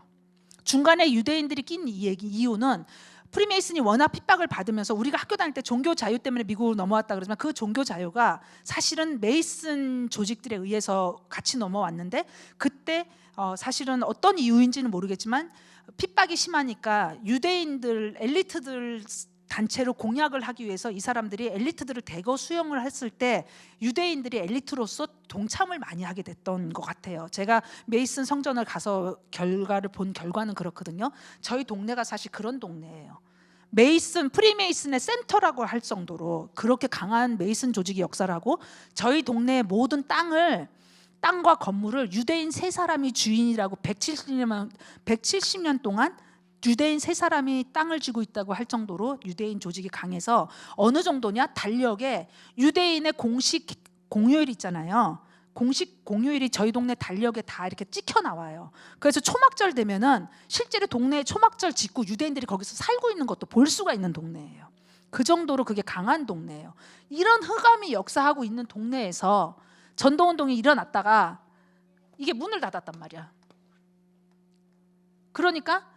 중간에 유대인들이 낀 이유는 프리메이슨이 워낙 핍박을 받으면서 우리가 학교 다닐 때 종교 자유 때문에 미국으로 넘어왔다 그러지만 그 종교 자유가 사실은 메이슨 조직들에 의해서 같이 넘어왔는데 그때 사실은 어떤 이유인지는 모르겠지만 핍박이 심하니까 유대인들 엘리트들 단체로 공약을 하기 위해서 이 사람들이 엘리트들을 대거 수용을 했을 때 유대인들이 엘리트로서 동참을 많이 하게 됐던 것 같아요. 제가 메이슨 성전을 가서 결과를 본 결과는 그렇거든요. 저희 동네가 사실 그런 동네예요. 프리메이슨의 센터라고 할 정도로 그렇게 강한 메이슨 조직이 역사를 하고 저희 동네의 모든 땅과 건물을 유대인 3사람이 주인이라고 170년 동안 유대인 3사람이 땅을 쥐고 있다고 할 정도로 유대인 조직이 강해서 어느 정도냐? 달력에 유대인의 공식 공휴일 있잖아요. 공식 공휴일이 저희 동네 달력에 다 이렇게 찍혀 나와요. 그래서 초막절 되면은 실제로 동네에 초막절 짓고 유대인들이 거기서 살고 있는 것도 볼 수가 있는 동네예요. 그 정도로 그게 강한 동네예요. 이런 흑암이 역사하고 있는 동네에서 전도운동이 일어났다가 이게 문을 닫았단 말이야. 그러니까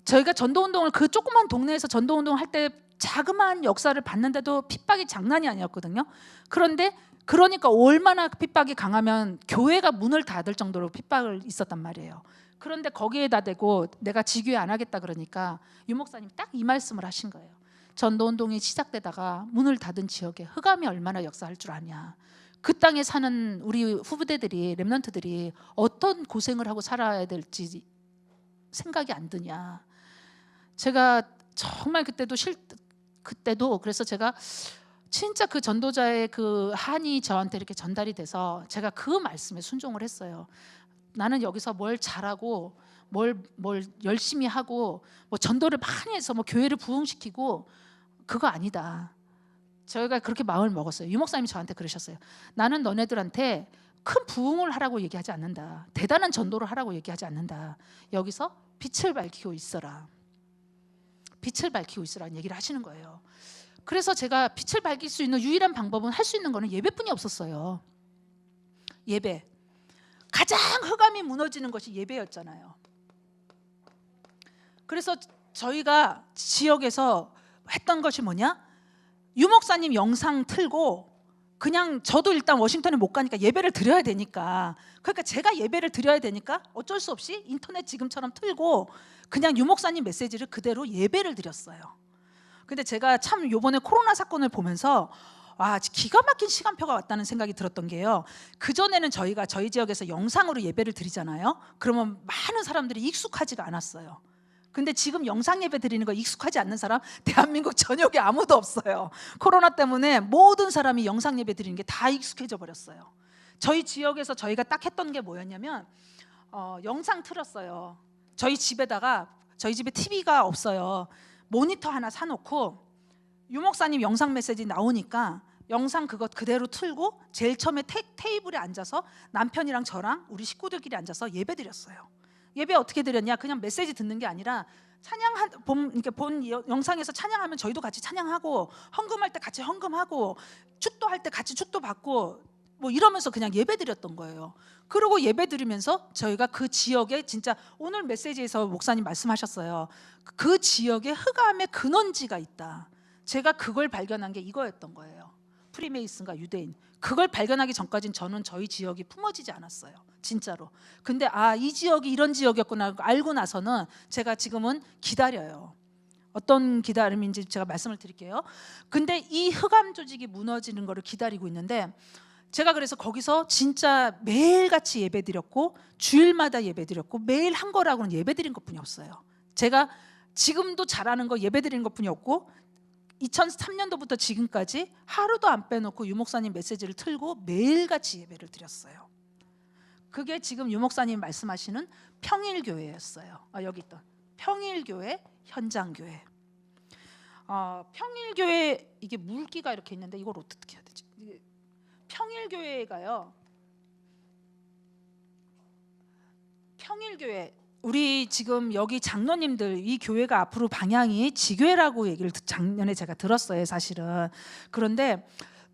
저희가 전도운동을 그 조그만 동네에서 전도운동을 할 때 자그마한 역사를 봤는데도 핍박이 장난이 아니었거든요. 그러니까 얼마나 핍박이 강하면 교회가 문을 닫을 정도로 핍박을 있었단 말이에요. 그런데 거기에다 대고 내가 지교회 안 하겠다 그러니까 유 목사님 딱 이 말씀을 하신 거예요. 전도운동이 시작되다가 문을 닫은 지역에 흑암이 얼마나 역사할 줄 아냐. 그 땅에 사는 우리 후부대들이 렘넌트들이 어떤 고생을 하고 살아야 될지 생각이 안 드냐. 제가 정말 그때도 그래서 제가 진짜 그 전도자의 그 한이 저한테 이렇게 전달이 돼서 제가 그 말씀에 순종을 했어요. 나는 여기서 뭘 잘하고 뭘 열심히 하고 뭐 전도를 많이 해서 뭐 교회를 부흥시키고 그거 아니다. 저희가 그렇게 마음을 먹었어요. 유 목사님이 저한테 그러셨어요. 나는 너네들한테 큰 부흥을 하라고 얘기하지 않는다. 대단한 전도를 하라고 얘기하지 않는다. 여기서 빛을 밝히고 있어라. 빛을 밝히고 있으라는 얘기를 하시는 거예요. 그래서 제가 빛을 밝힐 수 있는 유일한 방법은 할 수 있는 거는 예배뿐이 없었어요. 예배. 가장 흑암이 무너지는 것이 예배였잖아요. 그래서 저희가 지역에서 했던 것이 뭐냐? 유 목사님 영상 틀고 그냥 저도 일단 워싱턴에 못 가니까 예배를 드려야 되니까 그러니까 제가 예배를 드려야 되니까 어쩔 수 없이 인터넷 지금처럼 틀고 그냥 유 목사님 메시지를 그대로 예배를 드렸어요. 근데 제가 참 요번에 코로나 사건을 보면서 기가 막힌 시간표가 왔다는 생각이 들었던 게요. 그전에는 저희가 저희 지역에서 영상으로 예배를 드리잖아요. 그러면 많은 사람들이 익숙하지가 않았어요. 근데 지금 영상 예배 드리는 거 익숙하지 않는 사람 대한민국 전역에 아무도 없어요. 코로나 때문에 모든 사람이 영상 예배 드리는 게 다 익숙해져 버렸어요. 저희 지역에서 저희가 딱 했던 게 뭐였냐면 영상 틀었어요. 저희 집에 TV가 없어요. 모니터 하나 사놓고 유 목사님 영상 메시지 나오니까 영상 그것 그대로 틀고 제일 처음에 테이블에 앉아서 남편이랑 저랑 우리 식구들끼리 앉아서 예배 드렸어요. 예배 어떻게 드렸냐? 그냥 메시지 듣는 게 아니라 본 영상에서 찬양하면 저희도 같이 찬양하고 헌금할 때 같이 헌금하고 축도할 때 같이 축도 받고 뭐 이러면서 그냥 예배 드렸던 거예요. 그리고 예배 드리면서 저희가 그 지역에 진짜 오늘 메시지에서 목사님 말씀하셨어요. 그 지역에 흑암의 근원지가 있다. 제가 그걸 발견한 게 이거였던 거예요. 프리메이슨과 유대인. 그걸 발견하기 전까지는 저는 저희 지역이 품어지지 않았어요. 진짜로. 근데 이 지역이 이런 지역이었구나 알고 나서는 제가 지금은 기다려요. 어떤 기다림인지 제가 말씀을 드릴게요. 근데 이 흑암 조직이 무너지는 거를 기다리고 있는데 제가 그래서 거기서 진짜 매일같이 예배드렸고 주일마다 예배드렸고 매일 한 거라고는 예배드린 것뿐이 없어요. 제가 지금도 잘하는 거 예배드리는 것뿐이 없고 2003년도부터 지금까지 하루도 안 빼놓고 유목사님 메시지를 틀고 매일같이 예배를 드렸어요. 그게 지금 유목사님 말씀하시는 평일교회였어요. 여기 있던 평일교회, 현장교회. 평일교회 이게 물기가 이렇게 있는데 이걸 어떻게 해야 되지? 평일교회가요. 평일교회 우리 지금 여기 장로님들 이 교회가 앞으로 방향이 지교회라고 얘기를 작년에 제가 들었어요, 사실은. 그런데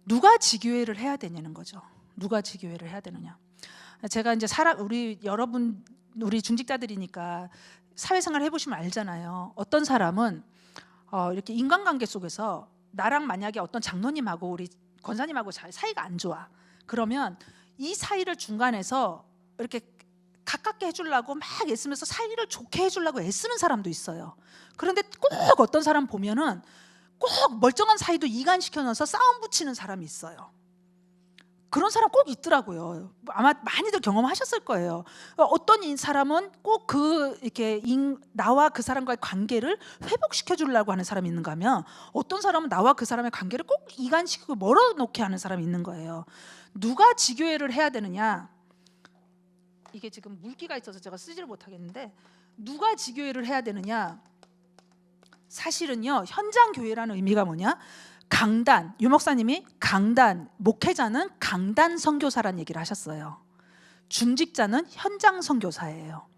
누가 지교회를 해야 되냐는 거죠. 누가 지교회를 해야 되느냐. 제가 이제 우리 여러분 우리 중직자들이니까 사회생활 해보시면 알잖아요. 어떤 사람은 이렇게 인간관계 속에서 나랑 만약에 어떤 장로님하고 우리 권사님하고 사이가 안 좋아. 그러면 이 사이를 중간에서 이렇게 가깝게 해주려고 막 애쓰면서 사이를 좋게 해주려고 애쓰는 사람도 있어요. 그런데 꼭 어떤 사람 보면은 꼭 멀쩡한 사이도 이간시켜 넣어서 싸움 붙이는 사람이 있어요. 그런 사람 꼭 있더라고요. 아마 많이들 경험하셨을 거예요. 어떤 사람은 꼭 이렇게 나와 그 사람과의 관계를 회복시켜 주려고 하는 사람이 있는가 하면 어떤 사람은 나와 그 사람의 관계를 꼭 이간시키고 멀어놓게 하는 사람이 있는 거예요. 누가 지교회를 해야 되느냐? 이게 지금 물기가 있어서 제가 쓰지를 못하겠는데 누가 지교회를 해야 되느냐? 사실은요, 현장교회라는 의미가 뭐냐? 강단, 유목사님이 강단, 목회자는 강단 선교사라는 얘기를 하셨어요. 중직자는 현장 선교사예요.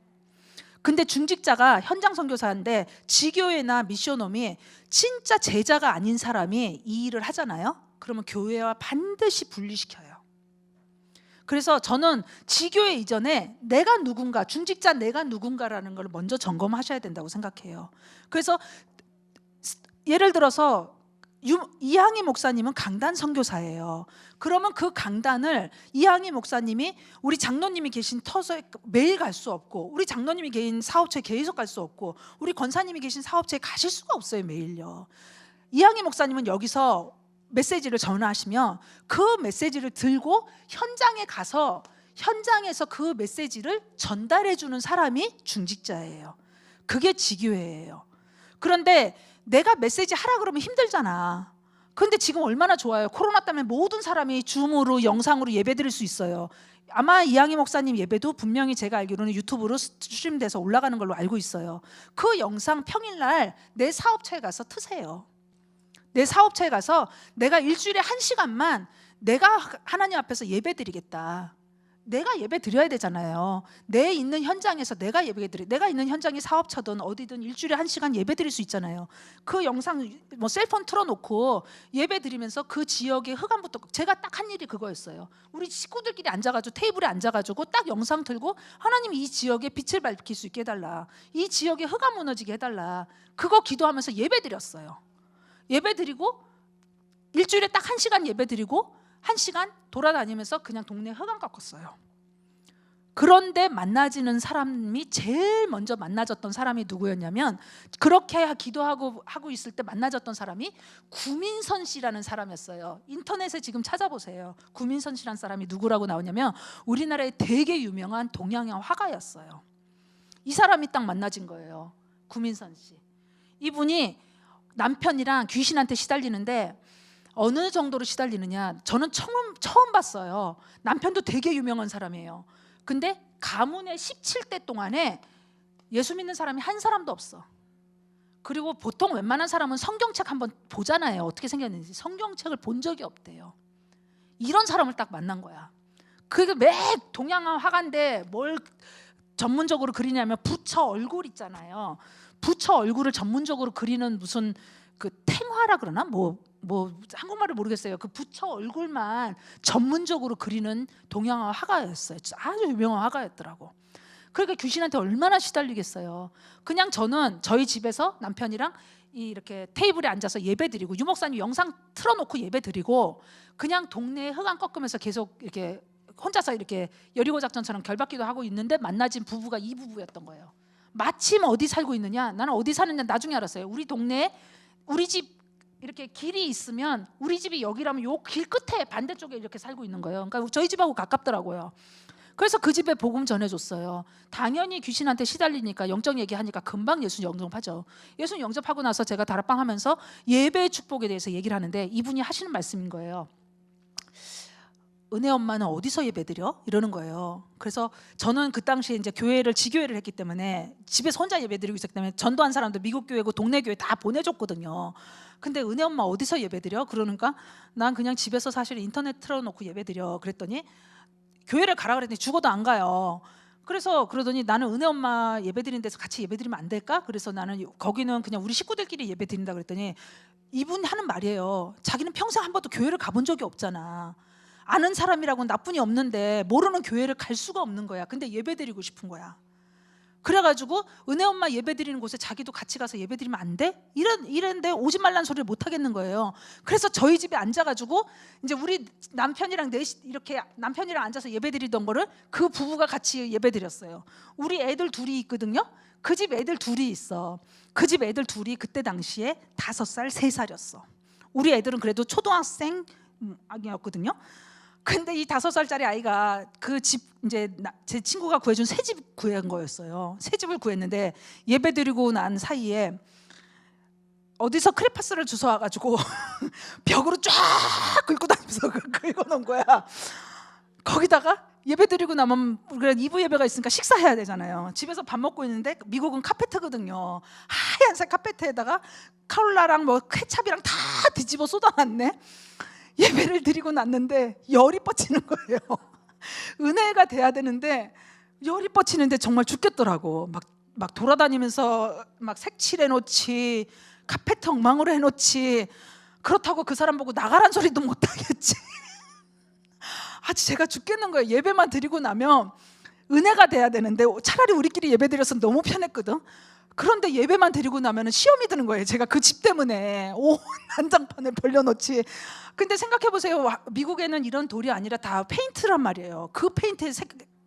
근데 중직자가 현장 선교사인데 지교회나 미션홈이 진짜 제자가 아닌 사람이 이 일을 하잖아요. 그러면 교회와 반드시 분리시켜요. 그래서 저는 지교회 이전에 내가 누군가, 중직자 내가 누군가라는 걸 먼저 점검하셔야 된다고 생각해요. 그래서 예를 들어서 이항희 목사님은 강단 선교사예요. 그러면 그 강단을 이항희 목사님이 우리 장로님이 계신 터서에 매일 갈 수 없고, 우리 장로님이 계신 사업체에 계속 갈 수 없고, 우리 권사님이 계신 사업체에 가실 수가 없어요, 매일요. 이항희 목사님은 여기서 메시지를 전하시면 그 메시지를 들고 현장에 가서 현장에서 그 메시지를 전달해 주는 사람이 중직자예요. 그게 지교회예요. 그런데 내가 메시지 하라 그러면 힘들잖아. 그런데 지금 얼마나 좋아요. 코로나 때문에 모든 사람이 줌으로 영상으로 예배 드릴 수 있어요. 아마 이항희 목사님 예배도 분명히 제가 알기로는 유튜브로 스트림돼서 올라가는 걸로 알고 있어요. 그 영상 평일날 내 사업체에 가서 트세요. 내 사업체에 가서 내가 일주일에 1시간만 내가 하나님 앞에서 예배 드리겠다. 내가 예배 드려야 되잖아요. 내 있는 현장에서 내가 예배 드려. 내가 있는 현장이 사업처든 어디든 일주일에 1시간 예배 드릴 수 있잖아요. 그 영상 뭐 셀폰 틀어놓고 예배 드리면서 그 지역의 흑암부터 제가 딱 한 일이 그거였어요. 우리 식구들끼리 앉아가지고 테이블에 앉아가지고 딱 영상 틀고 하나님 이 지역에 빛을 밝힐 수 있게 해달라. 이 지역에 흑암 무너지게 해달라. 그거 기도하면서 예배 드렸어요. 예배 드리고 일주일에 딱 1시간 예배 드리고 1시간 돌아다니면서 그냥 동네 흑암 깎았어요. 그런데 만나지는 사람이 제일 먼저 만나졌던 사람이 누구였냐면, 그렇게 기도하고 있을 때 만나졌던 사람이 구민선 씨라는 사람이었어요. 인터넷에 지금 찾아보세요. 구민선 씨라는 사람이 누구라고 나오냐면 우리나라의 되게 유명한 동양의 화가였어요. 이 사람이 딱 만나진 거예요. 구민선 씨. 이분이 남편이랑 귀신한테 시달리는데 어느 정도로 시달리느냐, 저는 처음 봤어요. 남편도 되게 유명한 사람이에요. 근데 가문의 17대 동안에 예수 믿는 사람이 한 사람도 없어. 그리고 보통 웬만한 사람은 성경책 한번 보잖아요. 어떻게 생겼는지. 성경책을 본 적이 없대요. 이런 사람을 딱 만난 거야. 그게 매 동양화 화가인데 뭘 전문적으로 그리냐면 부처 얼굴 있잖아요. 부처 얼굴을 전문적으로 그리는 무슨 그 탱화라 그러나 뭐 뭐 한국말을 모르겠어요. 그 부처 얼굴만 전문적으로 그리는 동양화 화가였어요. 아주 유명한 화가였더라고. 그러니까 귀신한테 얼마나 시달리겠어요. 그냥 저는 저희 집에서 남편이랑 이렇게 테이블에 앉아서 예배드리고 유목사님 영상 틀어놓고 예배드리고 그냥 동네에 흙안 꺾으면서 계속 이렇게 혼자서 이렇게 여리고 작전처럼 결박기도 하고 있는데 만나진 부부가 이 부부였던 거예요. 마침 어디 살고 있느냐? 나는 어디 사느냐 나중에 알았어요. 우리 동네에 우리 집 이렇게 길이 있으면 우리 집이 여기라면 요 길 끝에 반대쪽에 이렇게 살고 있는 거예요. 그러니까 저희 집하고 가깝더라고요. 그래서 그 집에 복음 전해줬어요. 당연히 귀신한테 시달리니까 영적 얘기하니까 금방 예수 영접하죠. 예수 영접하고 나서 제가 다락방 하면서 예배의 축복에 대해서 얘기를 하는데 이분이 하시는 말씀인 거예요. 은혜 엄마는 어디서 예배드려? 이러는 거예요. 그래서 저는 그 당시에 이제 교회를 지교회를 했기 때문에 집에서 혼자 예배드리고 있었기 때문에 전도한 사람도 미국 교회고 동네 교회 다 보내줬거든요. 근데 은혜 엄마 어디서 예배드려? 그러니까 난 그냥 집에서 사실 인터넷 틀어놓고 예배드려. 그랬더니 교회를 가라 그랬더니 죽어도 안 가요. 그래서 그러더니 나는 은혜 엄마 예배드리는 데서 같이 예배드리면 안 될까? 그래서 나는 거기는 그냥 우리 식구들끼리 예배드린다 그랬더니 이분 하는 말이에요. 자기는 평생 한 번도 교회를 가본 적이 없잖아. 아는 사람이라고는 나뿐이 없는데 모르는 교회를 갈 수가 없는 거야. 근데 예배드리고 싶은 거야. 그래가지고 은혜 엄마 예배드리는 곳에 자기도 같이 가서 예배드리면 안 돼? 이랬는데 오지 말란 소리를 못 하겠는 거예요. 그래서 저희 집에 앉아가지고 이제 우리 남편이랑 이렇게 남편이랑 앉아서 예배드리던 거를 그 부부가 같이 예배드렸어요. 우리 애들 둘이 있거든요. 그 집 애들 둘이 있어. 그 집 애들 둘이 그때 당시에 5살, 3살이었어. 우리 애들은 그래도 초등학생 아기였거든요. 근데 이 5살짜리 아이가 그 집 이제 제 친구가 구해준 새 집 구한 거였어요. 새 집을 구했는데 예배드리고 난 사이에 어디서 크레파스를 주워와가지고 벽으로 쫙 긁고 다니면서 긁어놓은 거야. 거기다가 예배드리고 나면 그래 2부 예배가 있으니까 식사해야 되잖아요. 집에서 밥 먹고 있는데 미국은 카페트거든요. 하얀색 카페트에다가 콜라랑 뭐 케찹이랑 다 뒤집어 쏟아놨네. 예배를 드리고 났는데 열이 뻗치는 거예요. 은혜가 돼야 되는데 열이 뻗치는데 정말 죽겠더라고. 막 돌아다니면서 막 색칠해 놓지, 카페트 엉망으로 해놓지. 그렇다고 그 사람 보고 나가란 소리도 못 하겠지. 아주 제가 죽겠는 거예요. 예배만 드리고 나면 은혜가 돼야 되는데 차라리 우리끼리 예배 드렸으면 너무 편했거든. 그런데 예배만 드리고 나면 시험이 드는 거예요. 제가 그 집 때문에 온 난장판을 벌려놓지. 근데 생각해보세요. 미국에는 이런 돌이 아니라 다 페인트란 말이에요. 그 페인트에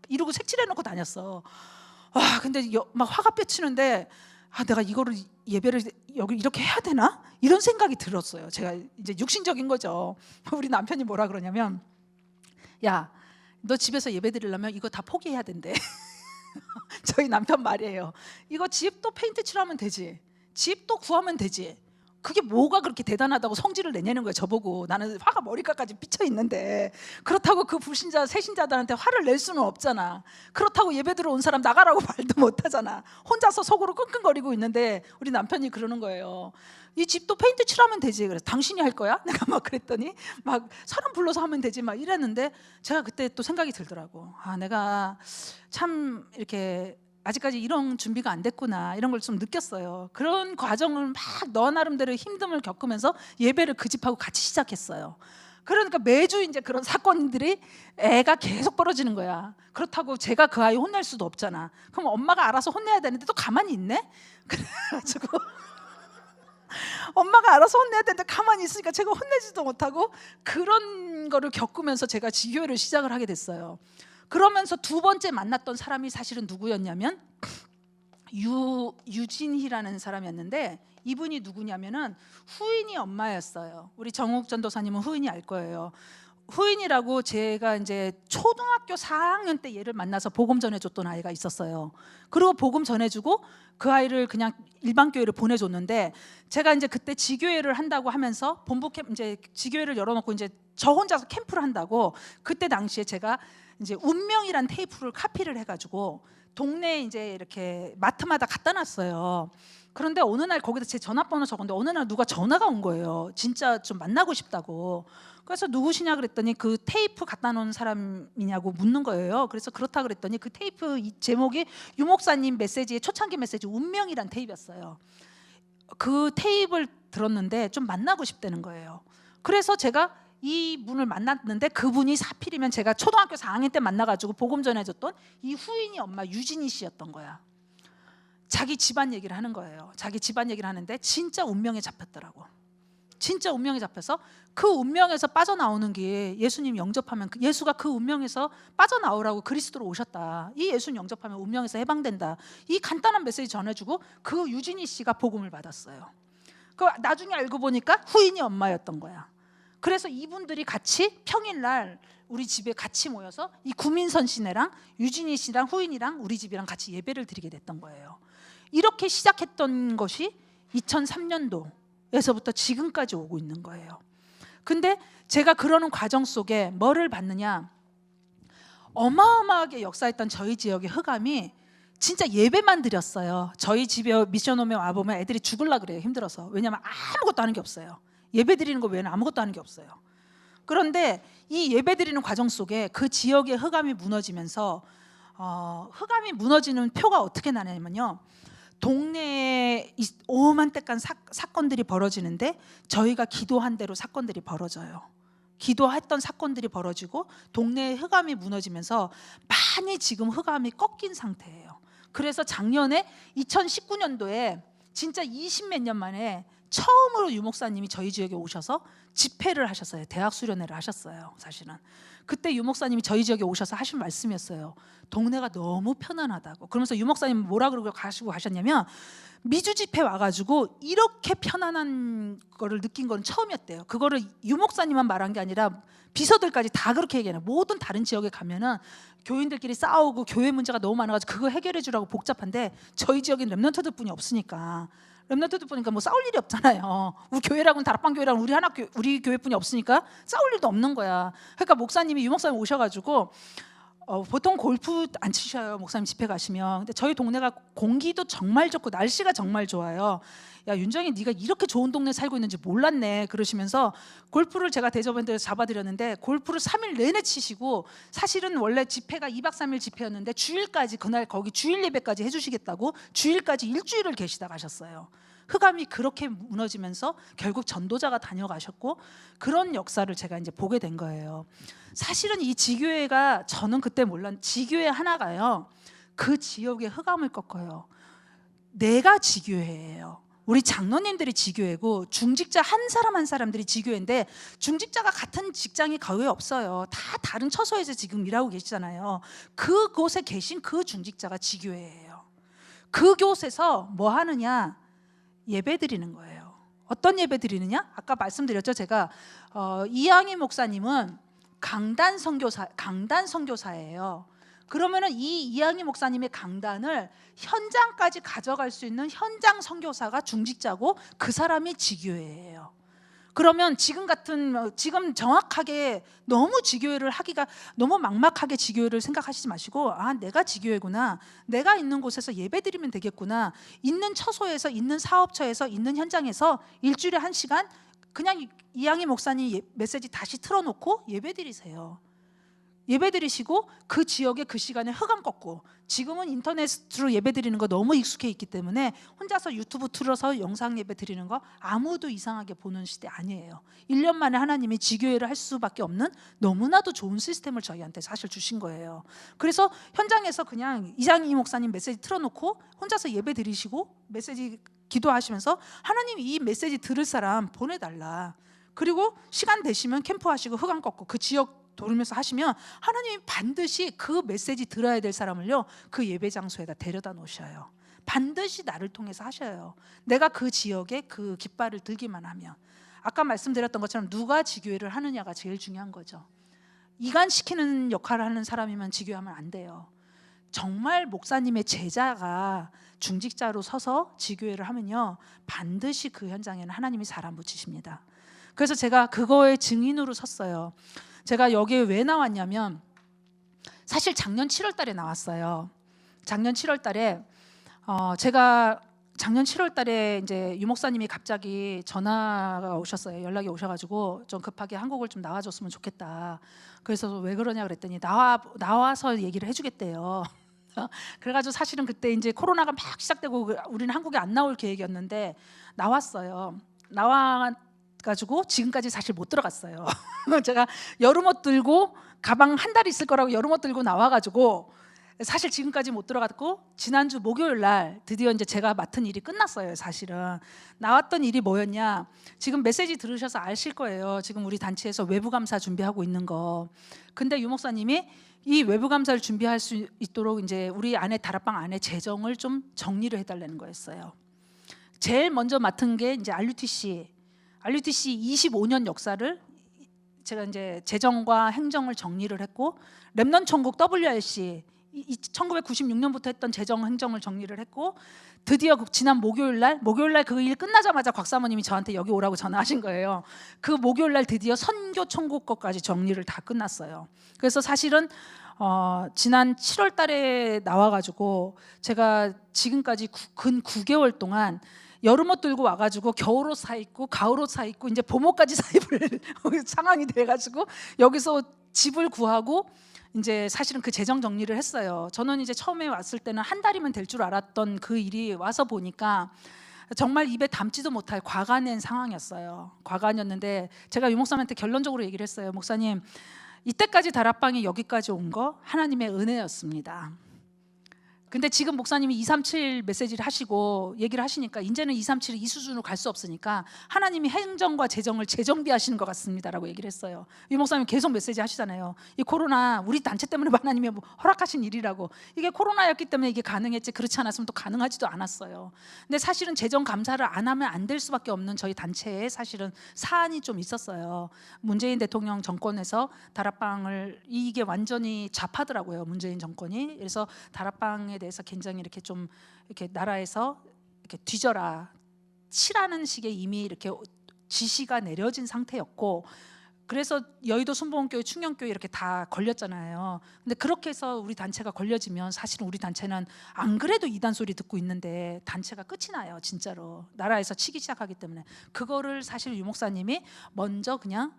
이러고 색칠해놓고 다녔어. 와, 근데 막 화가 뺏치는데 내가 이거를 예배를 여기 이렇게 해야 되나? 이런 생각이 들었어요. 제가 이제 육신적인 거죠. 우리 남편이 뭐라 그러냐면, 야, 너 집에서 예배 드리려면 이거 다 포기해야 된대. 저희 남편 말이에요. 이거 집도 페인트 칠하면 되지, 집도 구하면 되지, 그게 뭐가 그렇게 대단하다고 성질을 내냐는 거예요. 저보고. 나는 화가 머리끝까지 삐쳐 있는데 그렇다고 그 불신자 새신자들한테 화를 낼 수는 없잖아. 그렇다고 예배 들어온 사람 나가라고 말도 못하잖아. 혼자서 속으로 끙끙거리고 있는데 우리 남편이 그러는 거예요. 이 집도 페인트 칠하면 되지. 그래서 당신이 할 거야? 내가 막 그랬더니 막 사람 불러서 하면 되지 막 이랬는데, 제가 그때 또 생각이 들더라고. 내가 참 이렇게 아직까지 이런 준비가 안 됐구나, 이런 걸 좀 느꼈어요. 그런 과정을 막 너 나름대로 힘듦을 겪으면서 예배를 그 집하고 같이 시작했어요. 그러니까 매주 이제 그런 사건들이 애가 계속 벌어지는 거야. 그렇다고 제가 그 아이 혼낼 수도 없잖아. 그럼 엄마가 알아서 혼내야 되는데 또 가만히 있네? 그래가지고 엄마가 알아서 혼내야 되는데 가만히 있으니까 제가 혼내지도 못하고, 그런 거를 겪으면서 제가 지교회를 시작을 하게 됐어요. 그러면서 두 번째 만났던 사람이 사실은 누구였냐면 유진희라는 사람이었는데, 이분이 누구냐면은 후인이 엄마였어요. 우리 정욱 전도사님은 후인이 알 거예요. 후인이라고 제가 이제 초등학교 4학년 때 얘를 만나서 복음 전해줬던 아이가 있었어요. 그리고 복음 전해주고 그 아이를 그냥 일반 교회를 보내줬는데, 제가 이제 그때 지교회를 한다고 하면서 본부 캠 이제 지교회를 열어놓고 이제 저 혼자서 캠프를 한다고, 그때 당시에 제가 이제 운명이란 테이프를 카피를 해가지고 동네에 이제 이렇게 마트마다 갖다 놨어요. 그런데 어느 날 거기다 제 전화번호 적었는데 어느 날 누가 전화가 온 거예요. 진짜 좀 만나고 싶다고. 그래서 누구시냐 그랬더니 그 테이프 갖다 놓은 사람이냐고 묻는 거예요. 그래서 그렇다 그랬더니 그 테이프 제목이 유목사님 메시지의 초창기 메시지 운명이란 테이프였어요. 그 테이프를 들었는데 좀 만나고 싶다는 거예요. 그래서 제가 이 분을 만났는데 그분이 하필이면 제가 초등학교 4학년 때 만나가지고 복음 전해줬던 이 후인이 엄마 유진희 씨였던 거야. 자기 집안 얘기를 하는 거예요. 자기 집안 얘기를 하는데 진짜 운명에 잡혔더라고. 진짜 운명에 잡혀서 그 운명에서 빠져나오는 게 예수님 영접하면 예수가 그 운명에서 빠져나오라고 그리스도로 오셨다. 이 예수님 영접하면 운명에서 해방된다. 이 간단한 메시지 전해주고 그 유진희 씨가 복음을 받았어요. 그 나중에 알고 보니까 후인이 엄마였던 거야. 그래서 이분들이 같이 평일날 우리 집에 같이 모여서 이 구민선 씨네랑 유진희 씨랑 후인이랑 우리 집이랑 같이 예배를 드리게 됐던 거예요. 이렇게 시작했던 것이 2003년도에서부터 지금까지 오고 있는 거예요. 근데 제가 그러는 과정 속에 뭐를 봤느냐, 어마어마하게 역사했던 저희 지역의 흑암이 진짜 예배만 드렸어요. 저희 집에 미션홈에 와보면 애들이 죽을라 그래요. 힘들어서. 왜냐하면 아무것도 하는 게 없어요. 예배 드리는 거 외에는 아무것도 하는 게 없어요. 그런데 이 예배 드리는 과정 속에 그 지역의 흑암이 무너지면서 흑암이 무너지는 표가 어떻게 나냐면요, 동네에 오만때간 사건들이 벌어지는데 저희가 기도한 대로 사건들이 벌어져요. 기도했던 사건들이 벌어지고 동네의 흑암이 무너지면서 많이 지금 흑암이 꺾인 상태예요. 그래서 작년에 2019년도에 진짜 20몇 년 만에 처음으로 유 목사님이 저희 지역에 오셔서 집회를 하셨어요. 대학 수련회를 하셨어요. 사실은 그때 유 목사님이 저희 지역에 오셔서 하신 말씀이었어요. 동네가 너무 편안하다고. 그러면서 유 목사님 뭐라 그러고 가시고 가셨냐면, 미주 집회 와가지고 이렇게 편안한 거를 느낀 건 처음이었대요. 그거를 유 목사님만 말한 게 아니라 비서들까지 다 그렇게 얘기해요. 모든 다른 지역에 가면은 교인들끼리 싸우고 교회 문제가 너무 많아가지고 그거 해결해 주라고 복잡한데, 저희 지역엔 렘넌트들 뿐이 없으니까, 렘넌트들 보니까 뭐 싸울 일이 없잖아요. 우리 교회라고는 다락방 교회라고 우리 교회뿐이 없으니까 싸울 일도 없는 거야. 그러니까 목사님이 유 목사님 오셔가지고 보통 골프 안 치셔요. 목사님 집회 가시면. 근데 저희 동네가 공기도 정말 좋고 날씨가 정말 좋아요. 야 윤정이, 네가 이렇게 좋은 동네 살고 있는지 몰랐네 그러시면서 골프를 제가 대접한테 잡아드렸는데 골프를 3일 내내 치시고, 사실은 원래 집회가 2박 3일 집회였는데 주일까지, 그날 거기 주일 예배까지 해주시겠다고 주일까지 일주일을 계시다 가셨어요. 흑암이 그렇게 무너지면서 결국 전도자가 다녀가셨고, 그런 역사를 제가 이제 보게 된 거예요. 사실은 이 지교회가, 저는 그때 몰랐는데 지교회 하나가요 그 지역의 흑암을 꺾어요. 내가 지교회예요. 우리 장로님들이 지교회고 중직자 한 사람 한 사람들이 지교회인데, 중직자가 같은 직장이 거의 없어요. 다 다른 처소에서 지금 일하고 계시잖아요. 그곳에 계신 그 중직자가 지교회예요. 그 곳에서 뭐 하느냐, 예배 드리는 거예요. 어떤 예배 드리느냐? 아까 말씀드렸죠. 제가 이양희 목사님은 강단 선교사예요. 그러면은 이 이양희 목사님의 강단을 현장까지 가져갈 수 있는 현장 선교사가 중직자고, 그 사람이 지교회예요. 그러면 지금 정확하게 너무 지교회를 하기가 너무 막막하게 지교회를 생각하시지 마시고, 아 내가 지교회구나, 내가 있는 곳에서 예배드리면 되겠구나, 있는 처소에서 있는 사업처에서 있는 현장에서 일주일에 1시간 그냥 이양희 목사님 메시지 다시 틀어놓고 예배드리세요. 예배드리시고 그 지역에 그 시간에 흑암 꺾고, 지금은 인터넷으로 예배드리는 거 너무 익숙해 있기 때문에 혼자서 유튜브 틀어서 영상 예배 드리는 거 아무도 이상하게 보는 시대 아니에요. 1년 만에 하나님이 지교회를 할 수밖에 없는 너무나도 좋은 시스템을 저희한테 사실 주신 거예요. 그래서 현장에서 그냥 이장희 목사님 메시지 틀어놓고 혼자서 예배 드리시고 메시지 기도하시면서, 하나님이 이 메시지 들을 사람 보내달라, 그리고 시간 되시면 캠프하시고 흑암 꺾고 그 지역 돌면서 하시면 하나님이 반드시 그 메시지 들어야 될 사람을요 그 예배 장소에다 데려다 놓으셔요. 반드시 나를 통해서 하셔요. 내가 그 지역에 그 깃발을 들기만 하면. 아까 말씀드렸던 것처럼 누가 지교회를 하느냐가 제일 중요한 거죠. 이간시키는 역할을 하는 사람이면 지교회하면 안 돼요. 정말 목사님의 제자가 중직자로 서서 지교회를 하면요 반드시 그 현장에는 하나님이 사람 붙이십니다. 그래서 제가 그거의 증인으로 섰어요. 제가 여기에 왜 나왔냐면, 사실 작년 7월 달에 나왔어요. 작년 7월 달에 제가 작년 7월 달에 이제 유 목사님이 갑자기 전화가 오셨어요. 연락이 오셔가지고 좀 급하게 한국을 좀 나와줬으면 좋겠다. 그래서 왜 그러냐 그랬더니 나와서 얘기를 해주겠대요. 그래가지고 사실은 그때 이제 코로나가 막 시작되고 우리는 한국에 안 나올 계획이었는데 나왔어요. 나와가지고 지금까지 사실 못 들어갔어요. 제가 여름옷 들고 가방 한 달 있을 거라고 여름옷 들고 나와가지고 사실 지금까지 못 들어갔고, 지난주 목요일 날 드디어 이제 제가 맡은 일이 끝났어요. 사실은 나왔던 일이 뭐였냐, 지금 메시지 들으셔서 아실 거예요. 지금 우리 단체에서 외부 감사 준비하고 있는 거. 근데 유 목사님이 이 외부 감사를 준비할 수 있도록 이제 우리 안에 다락방 안에 재정을 좀 정리를 해달라는 거였어요. 제일 먼저 맡은 게 이제 RUTC 25년 역사를 제가 이제 재정과 행정을 정리를 했고, 렘넌트 천국 WRC 1996년부터 했던 재정 행정을 정리를 했고, 드디어 지난 목요일 날 그 일 끝나자마자 곽 사모님이 저한테 여기 오라고 전화하신 거예요. 그 목요일 날 드디어 선교 천국 것까지 정리를 다 끝났어요. 그래서 사실은 지난 7월 달에 나와가지고 제가 지금까지 근 9개월 동안 여름옷 들고 와가지고 겨울옷 사 입고 가을옷 사 입고 이제 봄옷까지 사 입을 상황이 돼가지고 여기서 집을 구하고 이제 사실은 그 재정 정리를 했어요. 저는 이제 처음에 왔을 때는 한 달이면 될 줄 알았던 그 일이 와서 보니까 정말 입에 담지도 못할 과간한 상황이었어요. 과간이었는데 제가 유 목사님한테 결론적으로 얘기를 했어요. 목사님, 이때까지 다락방이 여기까지 온 거 하나님의 은혜였습니다. 근데 지금 목사님이 237 메시지를 하시고 얘기를 하시니까 이제는 237 이 수준으로 갈 수 없으니까 하나님이 행정과 재정을 재정비하시는 것 같습니다라고 얘기를 했어요. 유 목사님 계속 메시지 하시잖아요. 이 코로나 우리 단체 때문에 하나님이 허락하신 일이라고. 이게 코로나였기 때문에 이게 가능했지, 그렇지 않았으면 또 가능하지도 않았어요. 근데 사실은 재정 감사를 안 하면 안 될 수밖에 없는 저희 단체에 사실은 사안이 좀 있었어요. 문재인 대통령 정권에서 다락방을, 이게 완전히 좌파더라고요, 문재인 정권이. 그래서 다락방에 대해서 굉장히 이렇게 좀 이렇게 나라에서 이렇게 뒤져라 치라는 식의 이미 이렇게 지시가 내려진 상태였고, 그래서 여의도 순복음교회, 충영교회 이렇게 다 걸렸잖아요. 근데 그렇게 해서 우리 단체가 걸려지면 사실은 우리 단체는 안 그래도 이단 소리 듣고 있는데 단체가 끝이 나요. 진짜로 나라에서 치기 시작하기 때문에 그거를 사실 유 목사님이 먼저 그냥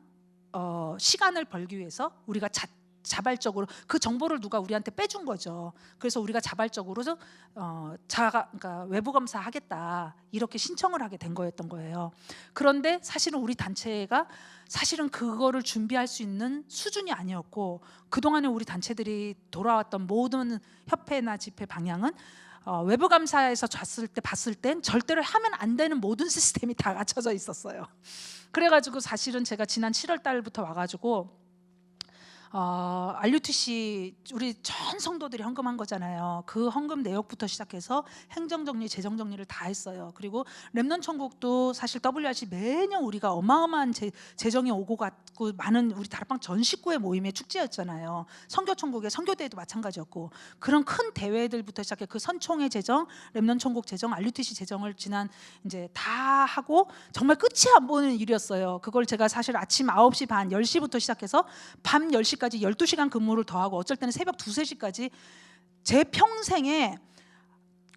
시간을 벌기 위해서 우리가 자발적으로 그 정보를 누가 우리한테 빼준 거죠. 그래서 우리가 자발적으로 그러니까 외부 검사하겠다 이렇게 신청을 하게 된 거였던 거예요. 그런데 사실은 우리 단체가 사실은 그거를 준비할 수 있는 수준이 아니었고, 그동안에 우리 단체들이 돌아왔던 모든 협회나 집회 방향은 외부 감사에서 봤을 땐 절대로 하면 안 되는 모든 시스템이 다 갖춰져 있었어요. 그래가지고 사실은 제가 지난 7월 달부터 와가지고 RUTC 우리 전 성도들이 헌금한 거잖아요. 그 헌금 내역부터 시작해서 행정정리, 재정정리를 다 했어요. 그리고 렘넌트 천국도 사실 WRC 매년 우리가 어마어마한 재정이 오고 갔고, 많은 우리 다락방 전 식구의 모임의 축제였잖아요. 선교천국의 선교대회도 마찬가지였고, 그런 큰 대회들부터 시작해 그 선총회 재정, 렘넌트 천국 재정, RUTC 재정을 지난 이제 다 하고 정말 끝이 안 보이는 일이었어요. 그걸 제가 사실 아침 9시 반, 10시부터 시작해서 밤 10시까지 12시간 근무를 더하고 어쩔 때는 새벽 2, 3시까지 제 평생에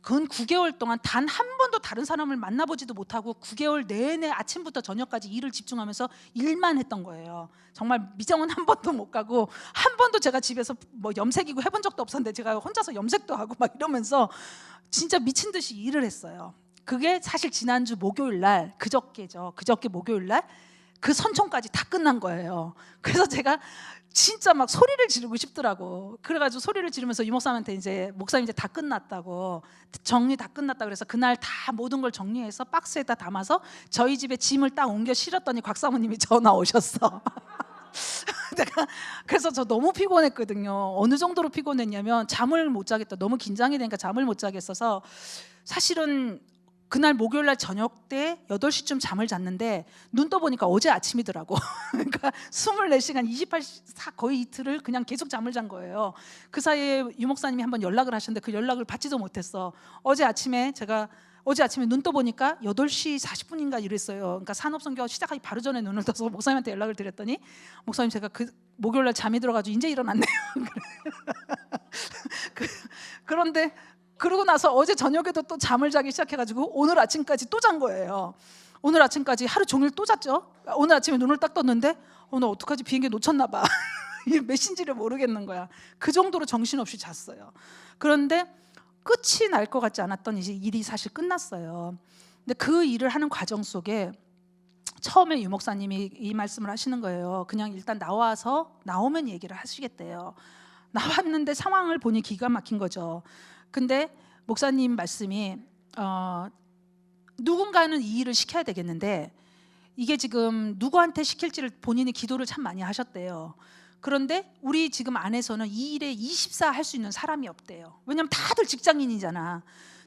근 9개월 동안 단 한 번도 다른 사람을 만나보지도 못하고 9개월 내내 아침부터 저녁까지 일을 집중하면서 일만 했던 거예요. 정말 미정원 한 번도 못 가고, 한 번도 제가 집에서 뭐 염색이고 해본 적도 없었는데 제가 혼자서 염색도 하고 막 이러면서 진짜 미친 듯이 일을 했어요. 그게 사실 지난주 목요일 날, 그저께 목요일 날 그 선총까지 다 끝난 거예요. 그래서 제가 진짜 막 소리를 지르고 싶더라고. 그래가지고 소리를 지르면서 유 목사님한테 이제 목사님 이제 다 끝났다고, 정리 다 끝났다 그래서 그날 다 모든 걸 정리해서 박스에다 담아서 저희 집에 짐을 딱 옮겨 실었더니 곽 사모님이 전화 오셨어. 내가 그래서 저 너무 피곤했거든요. 어느 정도로 피곤했냐면 잠을 못 자겠다. 너무 긴장이 되니까 잠을 못 자겠어서 사실은 그날 목요일 날 저녁 때 8시쯤 잠을 잤는데 눈 떠보니까 어제 아침이더라고. 그러니까 24시간 28사 거의 이틀을 그냥 계속 잠을 잔 거예요. 그 사이에 유 목사님이 한번 연락을 하셨는데 그 연락을 받지도 못했어. 어제 아침에 눈 떠보니까 8시 40분인가 이랬어요. 그러니까 산업선교 시작하기 바로 전에 눈을 떠서 목사님한테 연락을 드렸더니, 목사님 제가 그 목요일 날 잠이 들어가지고 이제 일어났네요. 그런데 그러고 나서 어제 저녁에도 또 잠을 자기 시작해가지고 오늘 아침까지 또 잔 거예요. 오늘 아침까지 하루 종일 또 잤죠. 오늘 아침에 눈을 딱 떴는데 오늘 어떡하지, 비행기 놓쳤나 봐. 이 몇인지를 모르겠는 거야. 그 정도로 정신없이 잤어요. 그런데 끝이 날 것 같지 않았던 이제 일이 사실 끝났어요. 근데 그 일을 하는 과정 속에 처음에 유 목사님이 이 말씀을 하시는 거예요. 그냥 일단 나오면 얘기를 하시겠대요. 나왔는데 상황을 보니 기가 막힌 거죠. 근데 목사님 말씀이 누군가는 이 일을 시켜야 되겠는데 이게 지금 누구한테 시킬지를 본인이 기도를 참 많이 하셨대요. 그런데 우리 지금 안에서는 이 일에 24 할 수 있는 사람이 없대요. 왜냐하면 다들 직장인이잖아.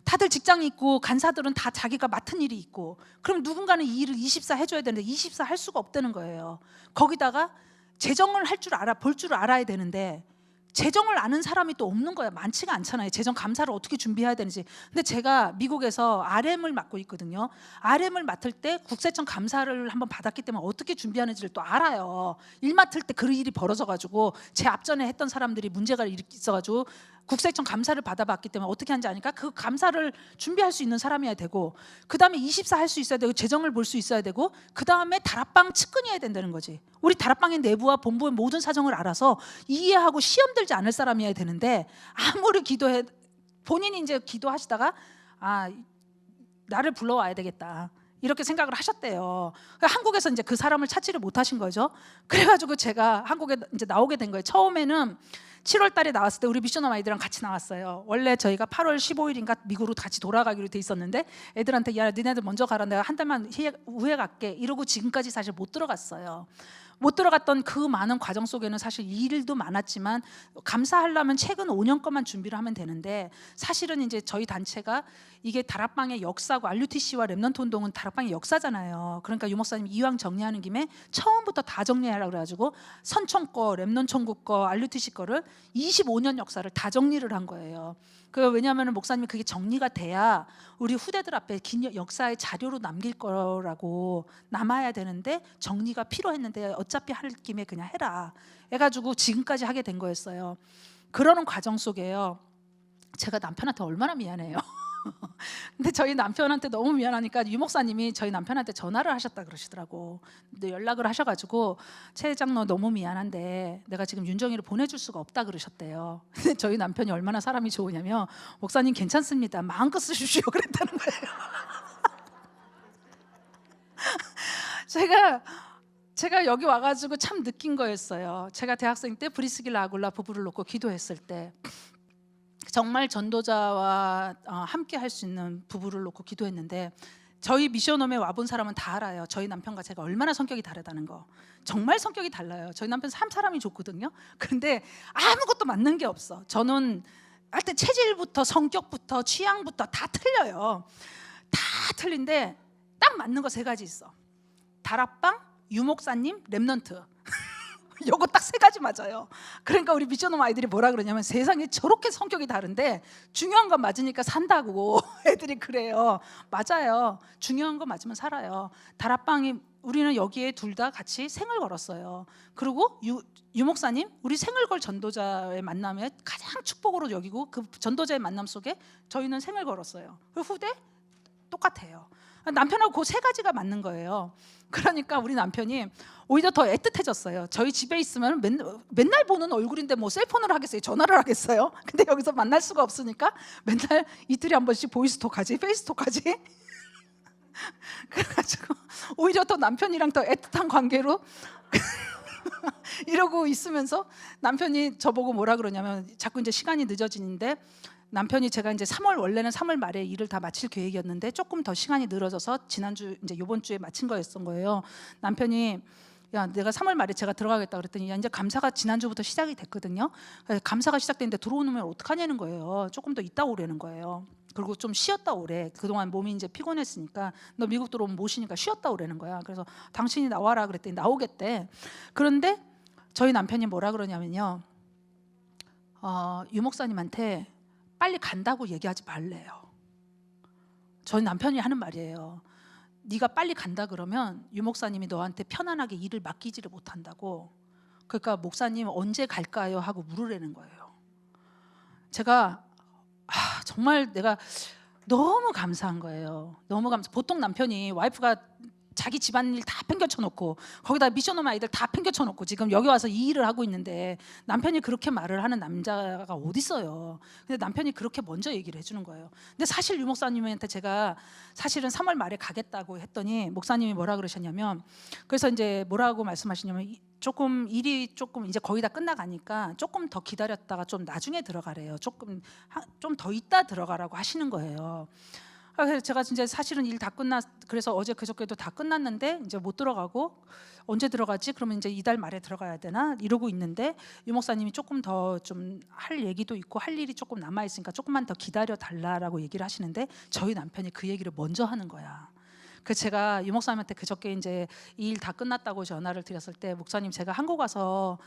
다들 직장이 있고 간사들은 다 자기가 맡은 일이 있고, 그럼 누군가는 이 일을 24 해줘야 되는데 24 할 수가 없다는 거예요. 거기다가 재정을 할 줄 알아, 볼 줄 알아야 되는데 재정을 아는 사람이 또 없는 거야. 많지가 않잖아요. 재정 감사를 어떻게 준비해야 되는지. 근데 제가 미국에서 RM을 맡고 있거든요. RM을 맡을 때 국세청 감사를 한번 받았기 때문에 어떻게 준비하는지를 또 알아요. 일 맡을 때 그 일이 벌어져가지고 제 앞전에 했던 사람들이 문제가 있어가지고 국세청 감사를 받아봤기 때문에 어떻게 하는지 아니까 그 감사를 준비할 수 있는 사람이어야 되고, 그 다음에 24 할 수 있어야 되고, 재정을 볼 수 있어야 되고, 그 다음에 다락방 측근이어야 된다는 거지. 우리 다락방의 내부와 본부의 모든 사정을 알아서 이해하고 시험 들지 않을 사람이어야 되는데, 아무리 기도해 본인이 이제 기도하시다가 나를 불러와야 되겠다 이렇게 생각을 하셨대요. 그러니까 한국에서 이제 그 사람을 찾지를 못하신 거죠. 그래가지고 제가 한국에 이제 나오게 된 거예요. 처음에는 7월 달에 나왔을 때 우리 미션홈 아이들이랑 같이 나왔어요. 원래 저희가 8월 15일인가 미국으로 같이 돌아가기로 돼 있었는데 애들한테 야 니네들 먼저 가라, 내가 한 달만 후에 갈게 이러고 지금까지 사실 못 들어갔어요. 못 들어갔던 그 많은 과정 속에는 사실 일도 많았지만 감사하려면 최근 5년 것만 준비를 하면 되는데, 사실은 이제 저희 단체가 이게 다락방의 역사고 RUTC와 랩넌트 운동은 다락방의 역사잖아요. 그러니까 유 목사님 이왕 정리하는 김에 처음부터 다 정리하려고 그래가지고 선총 거, 랩넌트 천국 거, RUTC 거를 25년 역사를 다 정리를 한 거예요. 왜냐하면 목사님이 그게 정리가 돼야 우리 후대들 앞에 긴 역사의 자료로 남길 거라고, 남아야 되는데 정리가 필요했는데 어차피 할 김에 그냥 해라 해가지고 지금까지 하게 된 거였어요. 그러는 과정 속에요, 제가 남편한테 얼마나 미안해요. 근데 저희 남편한테 너무 미안하니까 유 목사님이 저희 남편한테 전화를 하셨다 그러시더라고. 근데 연락을 하셔가지고 최 장로 너무 미안한데 내가 지금 윤정이를 보내줄 수가 없다 그러셨대요. 근데 저희 남편이 얼마나 사람이 좋으냐면 목사님 괜찮습니다, 마음껏 쓰십시오 그랬다는 거예요. 제가 여기 와가지고 참 느낀 거였어요. 제가 대학생 때 브리스길라 아굴라 부부를 놓고 기도했을 때 정말 전도자와 함께 할 수 있는 부부를 놓고 기도했는데, 저희 미션홈에 와본 사람은 다 알아요. 저희 남편과 제가 얼마나 성격이 다르다는 거. 정말 성격이 달라요. 저희 남편 사람이 좋거든요. 그런데 아무것도 맞는 게 없어. 저는 하여튼 체질부터 성격부터 취향부터 다 틀려요. 다 틀린데 딱 맞는 거 3가지 있어. 다락방, 유 목사님, 랩넌트. 요거 딱 3가지 맞아요. 그러니까 우리 미션홈 아이들이 뭐라 그러냐면 세상에 저렇게 성격이 다른데 중요한 건 맞으니까 산다고 애들이 그래요. 맞아요. 중요한 건 맞으면 살아요. 다락방이 우리는 여기에 둘 다 같이 생을 걸었어요. 그리고 유 목사님 우리 생을 걸 전도자의 만남에 가장 축복으로 여기고 그 전도자의 만남 속에 저희는 생을 걸었어요. 그리고 후대 똑같아요. 남편하고 그 3가지가 맞는 거예요. 그러니까 우리 남편이 오히려 더 애틋해졌어요. 저희 집에 있으면 맨날 보는 얼굴인데 뭐 셀폰으로 하겠어요? 전화를 하겠어요? 근데 여기서 만날 수가 없으니까 맨날 이틀에 한 번씩 보이스톡하지, 페이스톡하지. 그래가지고 오히려 더 남편이랑 더 애틋한 관계로 이러고 있으면서 남편이 저보고 뭐라 그러냐면 자꾸 이제 시간이 늦어지는데, 남편이 제가 이제 원래는 3월 말에 일을 다 마칠 계획이었는데 조금 더 시간이 늘어져서 지난주 이제 이번 주에 마친 거였던 거예요. 남편이 야 내가 3월 말에 제가 들어가겠다 그랬더니 야 이제 감사가 지난주부터 시작이 됐거든요. 감사가 시작됐는데 들어오면 어떡하냐는 거예요. 조금 더 있다 오라는 거예요. 그리고 좀 쉬었다 오래. 그동안 몸이 이제 피곤했으니까 너 미국 들어오면 못 쉬니까 쉬었다 오라는 거야. 그래서 당신이 나와라 그랬더니 나오겠대. 그런데 저희 남편이 뭐라 그러냐면요, 유 목사님한테 빨리 간다고 얘기하지 말래요. 저희 남편이 하는 말이에요. 네가 빨리 간다 그러면 유 목사님이 너한테 편안하게 일을 맡기지를 못한다고. 그러니까 목사님 언제 갈까요? 하고 물으라는 거예요. 제가 정말 내가 너무 감사한 거예요. 너무 보통 남편이 와이프가 자기 집안일 다 팽겨쳐놓고 거기다 미션홈 아이들 다 팽겨쳐놓고 지금 여기 와서 이 일을 하고 있는데 남편이 그렇게 말을 하는 남자가 어디 있어요. 근데 남편이 그렇게 먼저 얘기를 해주는 거예요. 근데 사실 유 목사님한테 제가 사실은 3월 말에 가겠다고 했더니 목사님이 뭐라 그러셨냐면, 그래서 이제 뭐라고 말씀하시냐면 조금 일이 조금 이제 거의 다 끝나가니까 조금 더 기다렸다가 좀 나중에 들어가래요. 조금 좀 더 있다 들어가라고 하시는 거예요. 그래서 제가 진짜 사실은 일 다 그래서 어제 그저께도 다 끝났는데 이제 못 들어가고 언제 들어가지? 그러면 이제 이달 말에 들어가야 되나 이러고 있는데 유 목사님이 조금 더 좀 할 얘기도 있고 할 일이 조금 남아 있으니까 조금만 더 기다려 달라라고 얘기를 하시는데 저희 남편이 그 얘기를 먼저 하는 거야. 그 제가 유 목사님한테 그저께 이제 이 일 다 끝났다고 전화를 드렸을 때, 목사님 제가 한국 와서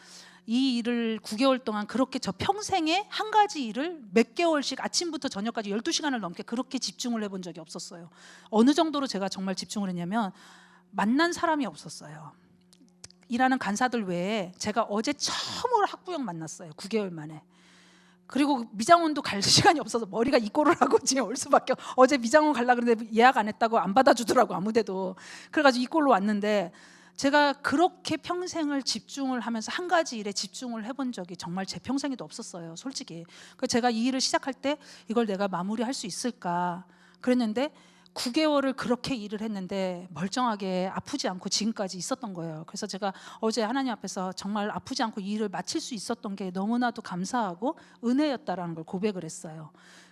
이 일을 9개월 동안 그렇게 저 평생에 한 가지 일을 몇 개월씩 아침부터 저녁까지 12시간을 넘게 그렇게 집중을 해본 적이 없었어요. 어느 정도로 제가 정말 집중을 했냐면 만난 사람이 없었어요. 일하는 간사들 외에 제가 어제 처음으로 학부형 만났어요. 9개월 만에. 그리고 미장원도 갈 시간이 없어서 머리가 이 꼴을 하고 지금 올 수밖에. 어제 미장원 가려고 그랬는데 예약 안 했다고 안 받아주더라고 아무데도. 그래가지고 이 꼴로 왔는데 제가 그렇게 평생을 집중을 하면서 한 가지 일에 집중을 해본 적이 정말 제 평생에도 없었어요, 솔직히. 그래서 제가 이 일을 시작할 때 이걸 내가 마무리할 수 있을까 그랬는데 9개월을 그렇게 일을 했는데 멀쩡하게 아프지 않고 지금까지 있었던 거예요. 그래서 제가 어제 하나님 앞에서 정말 아프지 않고 이 일을 마칠 수 있었던 게 너무나도 감사하고 은혜였다라는 걸 고백을 했어요.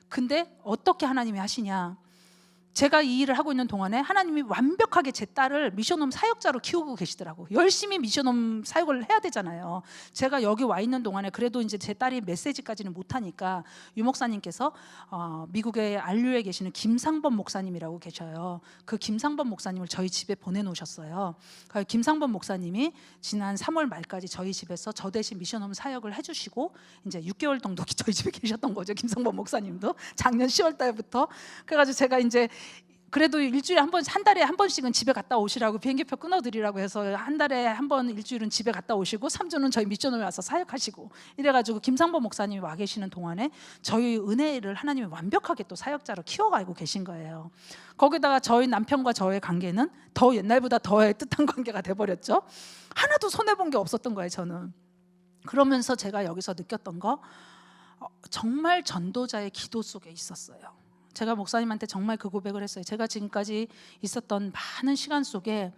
근데 어떻게 하나님이 하시냐, 제가 이 일을 하고 있는 동안에 하나님이 완벽하게 제 딸을 미션홈 사역자로 키우고 계시더라고. 열심히 미션홈 사역을 해야 되잖아요. 제가 여기 와 있는 동안에 그래도 이제 제 딸이 메시지까지는 못하니까 유 목사님께서 미국의 안류에 계시는 김상범 목사님이라고 계셔요. 그 김상범 목사님을 저희 집에 보내놓으셨어요. 그 김상범 목사님이 지난 3월 말까지 저희 집에서 저 대신 미션홈 사역을 해주시고 이제 6개월 정도 저희 집에 계셨던 거죠. 김상범 목사님도 작년 10월 달부터. 그래가지고 제가 이제 그래도 일주일에 한 번, 한 달에 한 번씩은 집에 갔다 오시라고 비행기표 끊어드리라고 해서 한 달에 한 번 일주일은 집에 갔다 오시고 3주는 저희 미션홈에 와서 사역하시고 이래가지고 김상범 목사님이 와 계시는 동안에 저희 은혜를 하나님이 완벽하게 또 사역자로 키워가고 계신 거예요. 거기다가 저희 남편과 저의 관계는 더 옛날보다 더 애틋한 관계가 돼버렸죠. 하나도 손해본 게 없었던 거예요, 저는. 그러면서 제가 여기서 느꼈던 거, 정말 전도자의 기도 속에 있었어요. 제가 목사님한테 정말 그 고백을 했어요. 제가 지금까지 있었던 많은 시간 속에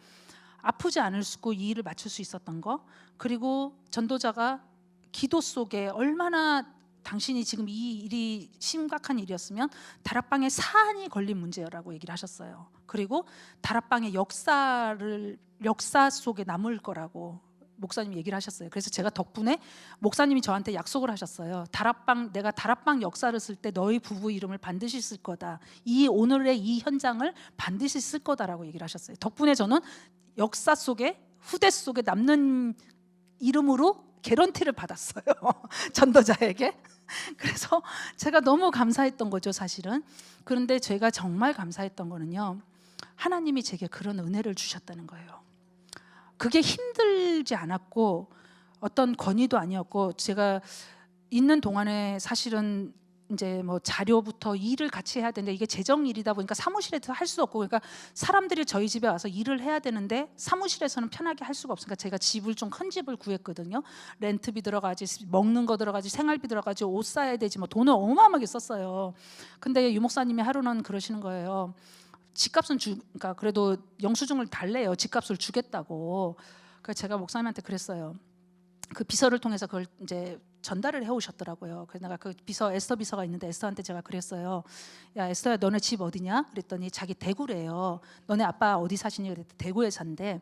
아프지 않을 수 있고 이 일을 마칠 수 있었던 거, 그리고 전도자가 기도 속에 얼마나 당신이 지금 이 일이 심각한 일이었으면 다락방에 사안이 걸린 문제라고 얘기를 하셨어요. 그리고 다락방의 역사 속에 남을 거라고 목사님이 얘기를 하셨어요. 그래서 제가 덕분에 목사님이 저한테 약속을 하셨어요. 내가 다락방 역사를 쓸 때 너희 부부 이름을 반드시 쓸 거다. 이 오늘의 이 현장을 반드시 쓸 거다라고 얘기를 하셨어요. 덕분에 저는 역사 속에, 후대 속에 남는 이름으로 개런티를 받았어요. 전도자에게. 그래서 제가 너무 감사했던 거죠, 사실은. 그런데 제가 정말 감사했던 거는요, 하나님이 제게 그런 은혜를 주셨다는 거예요. 그게 힘들지 않았고 어떤 권위도 아니었고, 제가 있는 동안에 사실은 이제 뭐 자료부터 일을 같이 해야 되는데 이게 재정 일이다 보니까 사무실에서 할 수 없고, 그러니까 사람들이 저희 집에 와서 일을 해야 되는데 사무실에서는 편하게 할 수가 없으니까 제가 집을 좀 큰 집을 구했거든요. 렌트비 들어가지, 먹는 거 들어가지, 생활비 들어가지, 옷 사야 되지, 뭐 돈을 어마어마하게 썼어요. 근데 유 목사님이 하루는 그러시는 거예요. 집값은 그러니까 그래도 영수증을 달래요. 집값을 주겠다고. 그래서 제가 목사님한테 그랬어요. 그 비서를 통해서 그걸 이제 전달을 해오셨더라고요. 그래서 내가 그 비서, 에스더 비서가 있는데 에스더한테 제가 그랬어요. 야 에스더야, 너네 집 어디냐? 그랬더니 자기 대구래요. 너네 아빠 어디 사시니? 그랬더니 대구에 산대.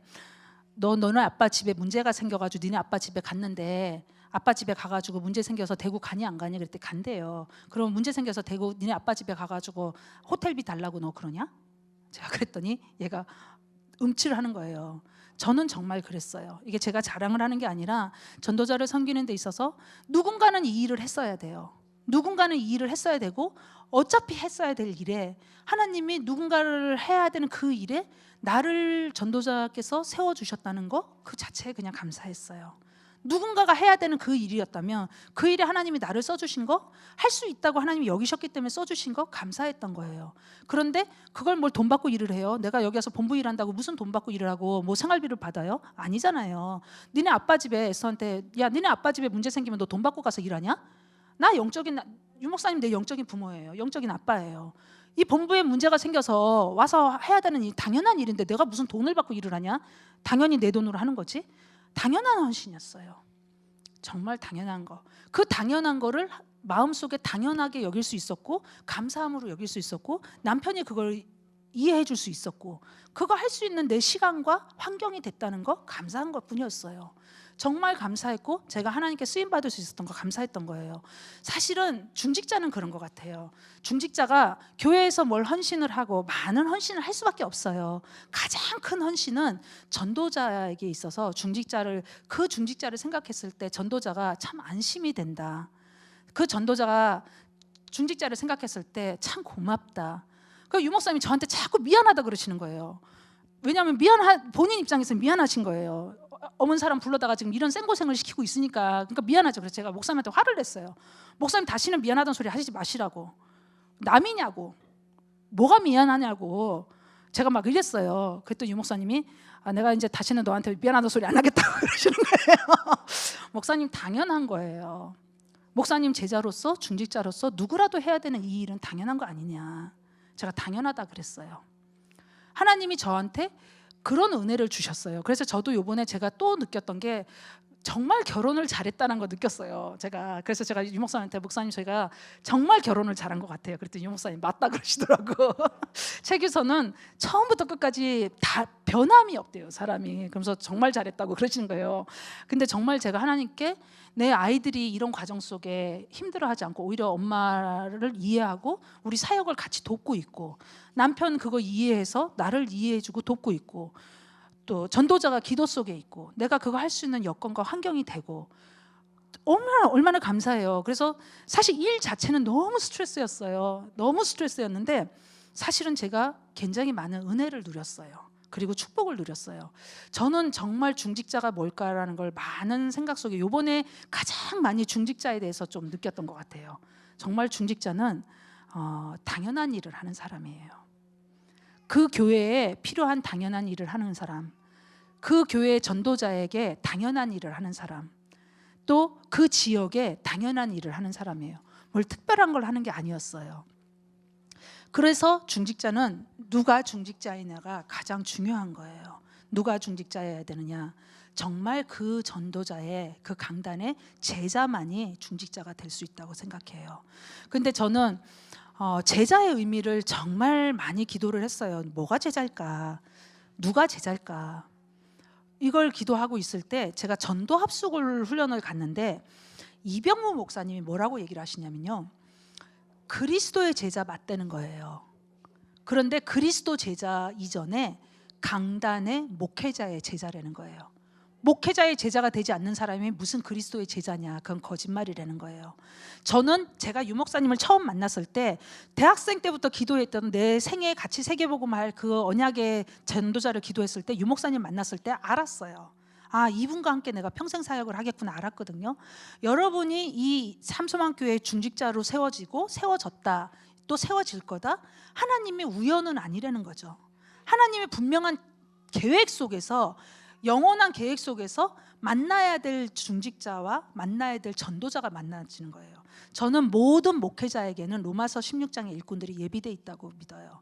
너네 아빠 집에 문제가 생겨가지고 니네 아빠 집에 갔는데, 아빠 집에 가가지고 문제 생겨서 대구 가니 안 가니? 그랬더니 간대요. 그럼 문제 생겨서 대구 니네 아빠 집에 가가지고 호텔비 달라고 너 그러냐? 제가 그랬더니 얘가 음치를 하는 거예요. 저는 정말 그랬어요. 이게 제가 자랑을 하는 게 아니라 전도자를 섬기는 데 있어서 누군가는 이 일을 했어야 돼요. 누군가는 이 일을 했어야 되고 어차피 했어야 될 일에 하나님이 누군가를 해야 되는 그 일에 나를 전도자께서 세워주셨다는 거 그 자체에 그냥 감사했어요. 누군가가 해야 되는 그 일이었다면 그 일에 하나님이 나를 써주신 거, 할 수 있다고 하나님이 여기셨기 때문에 써주신 거 감사했던 거예요. 그런데 그걸 뭘 돈 받고 일을 해요? 내가 여기 와서 본부 일한다고 무슨 돈 받고 일을 하고 뭐 생활비를 받아요? 아니잖아요. 니네 아빠 집에 에스더한테 야 니네 아빠 집에 문제 생기면 너 돈 받고 가서 일하냐? 나 영적인 유 목사님 내 영적인 부모예요. 영적인 아빠예요. 이 본부에 문제가 생겨서 와서 해야 되는 일, 당연한 일인데 내가 무슨 돈을 받고 일을 하냐? 당연히 내 돈으로 하는 거지. 당연한 헌신이었어요. 정말 당연한 거. 그 당연한 거를 마음속에 당연하게 여길 수 있었고 감사함으로 여길 수 있었고 남편이 그걸 이해해 줄 수 있었고 그거 할 수 있는 내 시간과 환경이 됐다는 거 감사한 것뿐이었어요. 정말 감사했고 제가 하나님께 쓰임 받을 수 있었던 거 감사했던 거예요. 사실은 중직자는 그런 것 같아요. 중직자가 교회에서 뭘 헌신을 하고 많은 헌신을 할 수밖에 없어요. 가장 큰 헌신은 전도자에게 있어서 그 중직자를 생각했을 때 전도자가 참 안심이 된다. 그 전도자가 중직자를 생각했을 때 참 고맙다. 그 유목사님이 저한테 자꾸 미안하다 그러시는 거예요. 왜냐하면 본인 입장에서 미안하신 거예요. 어머니 사람 불러다가 지금 이런 생고생을 시키고 있으니까 그러니까 미안하죠. 그래서 제가 목사님한테 화를 냈어요. 목사님 다시는 미안하다는 소리 하시지 마시라고. 남이냐고. 뭐가 미안하냐고. 제가 막 이랬어요. 그랬더니 유 목사님이 내가 이제 다시는 너한테 미안하다는 소리 안 하겠다고 그러시는 거예요. 목사님 당연한 거예요. 목사님 제자로서 중직자로서 누구라도 해야 되는 이 일은 당연한 거 아니냐. 제가 당연하다 그랬어요. 하나님이 저한테 그런 은혜를 주셨어요. 그래서 저도 이번에 제가 또 느꼈던 게 정말 결혼을 잘했다는 거 느꼈어요. 그래서 제가 유 목사님한테 목사님 저희가 정말 결혼을 잘한 것 같아요. 그랬더니 유 목사님 맞다 그러시더라고. 최규선은 처음부터 끝까지 다 변함이 없대요, 사람이. 그러면서 정말 잘했다고 그러시는 거예요. 근데 정말 제가 하나님께 내 아이들이 이런 과정 속에 힘들어하지 않고 오히려 엄마를 이해하고 우리 사역을 같이 돕고 있고 남편 그거 이해해서 나를 이해해주고 돕고 있고 또 전도자가 기도 속에 있고 내가 그거 할 수 있는 여건과 환경이 되고 얼마나 감사해요. 그래서 사실 일 자체는 너무 스트레스였어요. 너무 스트레스였는데 사실은 제가 굉장히 많은 은혜를 누렸어요. 그리고 축복을 누렸어요. 저는 정말 중직자가 뭘까라는 걸 많은 생각 속에 이번에 가장 많이 중직자에 대해서 좀 느꼈던 것 같아요. 정말 중직자는 당연한 일을 하는 사람이에요. 그 교회에 필요한 당연한 일을 하는 사람, 그 교회의 전도자에게 당연한 일을 하는 사람, 또 그 지역에 당연한 일을 하는 사람이에요. 뭘 특별한 걸 하는 게 아니었어요. 그래서 중직자는 누가 중직자이냐가 가장 중요한 거예요. 누가 중직자여야 되느냐. 정말 그 전도자의 그 강단의 제자만이 중직자가 될 수 있다고 생각해요. 근데 저는 제자의 의미를 정말 많이 기도를 했어요. 뭐가 제자일까? 누가 제자일까? 이걸 기도하고 있을 때 제가 전도 합숙을 훈련을 갔는데 이병무 목사님이 뭐라고 얘기를 하시냐면요. 그리스도의 제자 맞대는 거예요. 그런데 그리스도 제자 이전에 강단의 목회자의 제자라는 거예요. 목회자의 제자가 되지 않는 사람이 무슨 그리스도의 제자냐. 그건 거짓말이라는 거예요. 저는 제가 유 목사님을 처음 만났을 때 대학생 때부터 기도했던 내 생에 같이 새겨보고말 그 언약의 전도자를 기도했을 때 유 목사님 만났을 때 알았어요. 이분과 함께 내가 평생 사역을 하겠구나 알았거든요. 여러분이 이 삼소망교회 중직자로 세워졌다 또 세워질 거다. 하나님의 우연은 아니라는 거죠. 하나님의 분명한 계획 속에서 영원한 계획 속에서 만나야 될 중직자와 만나야 될 전도자가 만나지는 거예요. 저는 모든 목회자에게는 로마서 16장의 일꾼들이 예비되어 있다고 믿어요.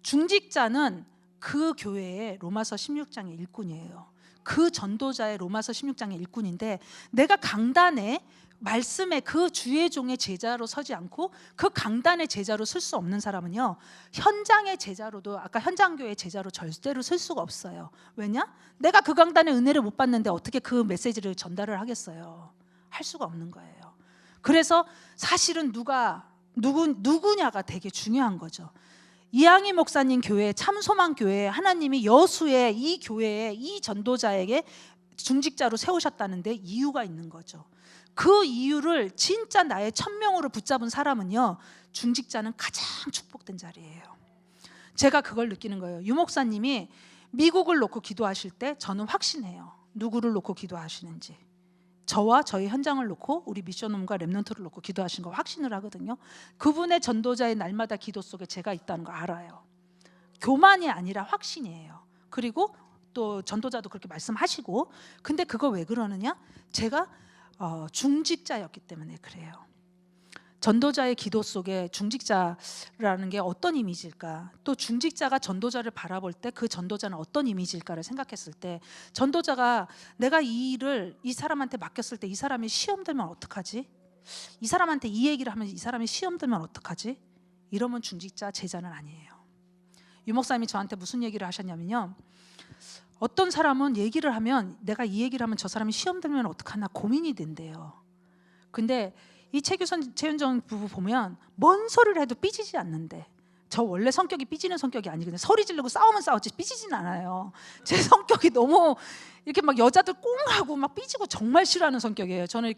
중직자는 그 교회의 로마서 16장의 일꾼이에요. 그 전도자의 로마서 16장의 일꾼인데 내가 강단에 말씀의 그 주의 종의 제자로 서지 않고 그 강단의 제자로 설 수 없는 사람은요 현장의 제자로도 아까 현장교회 제자로 절대로 설 수가 없어요. 왜냐? 내가 그 강단의 은혜를 못 받는데 어떻게 그 메시지를 전달을 하겠어요? 할 수가 없는 거예요. 그래서 사실은 누구냐가 되게 중요한 거죠. 이항희 목사님 교회 참소망 교회 하나님이 여수의 이 교회에 이 전도자에게 중직자로 세우셨다는데 이유가 있는 거죠. 그 이유를 진짜 나의 천명으로 붙잡은 사람은요 중직자는 가장 축복된 자리예요. 제가 그걸 느끼는 거예요. 유 목사님이 미국을 놓고 기도하실 때 저는 확신해요. 누구를 놓고 기도하시는지. 저와 저희 현장을 놓고 우리 미션홈과 렘넌트를 놓고 기도하신 거 확신을 하거든요. 그분의 전도자의 날마다 기도 속에 제가 있다는 거 알아요. 교만이 아니라 확신이에요. 그리고 또 전도자도 그렇게 말씀하시고, 근데 그거 왜 그러느냐? 제가 중직자였기 때문에 그래요. 전도자의 기도 속에 중직자라는 게 어떤 이미지일까? 또 중직자가 전도자를 바라볼 때 그 전도자는 어떤 이미지일까를 생각했을 때, 전도자가 내가 이 일을 이 사람한테 맡겼을 때 이 사람이 시험 들면 어떡하지? 이 사람한테 이 얘기를 하면 이 사람이 시험 들면 어떡하지? 이러면 중직자 제자는 아니에요. 유 목사님이 저한테 무슨 얘기를 하셨냐면요, 어떤 사람은 얘기를 하면 내가 이 얘기를 하면 저 사람이 시험 들면 어떡하나 고민이 된대요. 근데 이 최규선, 최윤정 부부 보면 뭔 소리를 해도 삐지지 않는데, 저 원래 성격이 삐지는 성격이 아니거든요. 소리 지르고 싸우면 싸웠지 삐지진 않아요. 제 성격이 너무 이렇게 막 여자들 꽁하고 막 삐지고 정말 싫어하는 성격이에요. 저는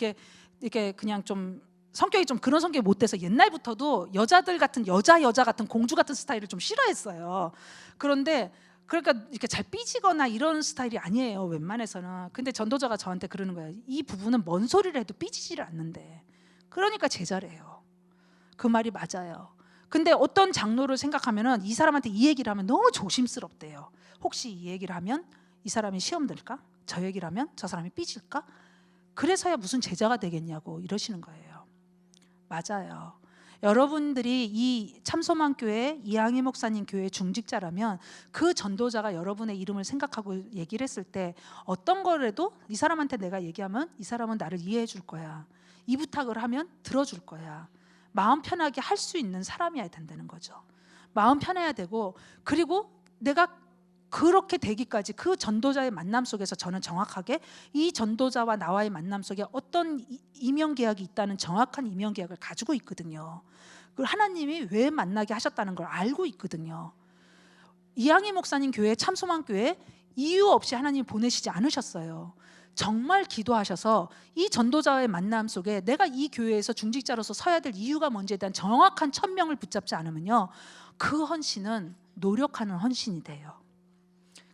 이렇게 그냥 좀 성격이 좀 그런 성격이 못 돼서 옛날부터도 여자들 같은 여자 같은 공주 같은 스타일을 좀 싫어했어요. 그런데 그러니까 이렇게 잘 삐지거나 이런 스타일이 아니에요, 웬만해서는. 근데 전도자가 저한테 그러는 거예요. 이 부부는 뭔 소리를 해도 삐지지를 않는데, 그러니까 제자래요. 그 말이 맞아요. 근데 어떤 장로를 생각하면은 이 사람한테 이 얘기를 하면 너무 조심스럽대요. 혹시 이 얘기를 하면 이 사람이 시험 들까? 저 얘기를 하면 저 사람이 삐질까? 그래서야 무슨 제자가 되겠냐고 이러시는 거예요. 맞아요. 여러분들이 이 참소망교회 이항희 목사님 교회 중직자라면 그 전도자가 여러분의 이름을 생각하고 얘기를 했을 때 어떤 거라도 이 사람한테 내가 얘기하면 이 사람은 나를 이해해 줄 거야, 이 부탁을 하면 들어줄 거야, 마음 편하게 할 수 있는 사람이어야 된다는 거죠. 마음 편해야 되고, 그리고 내가 그렇게 되기까지 그 전도자의 만남 속에서 저는 정확하게 이 전도자와 나와의 만남 속에 어떤 이명계약이 있다는 정확한 이명계약을 가지고 있거든요. 그리고 하나님이 왜 만나게 하셨다는 걸 알고 있거든요. 이항희 목사님 교회 참소망교회 이유 없이 하나님 보내시지 않으셨어요. 정말 기도하셔서 이 전도자와의 만남 속에 내가 이 교회에서 중직자로서 서야 될 이유가 뭔지에 대한 정확한 천명을 붙잡지 않으면요, 그 헌신은 노력하는 헌신이 돼요.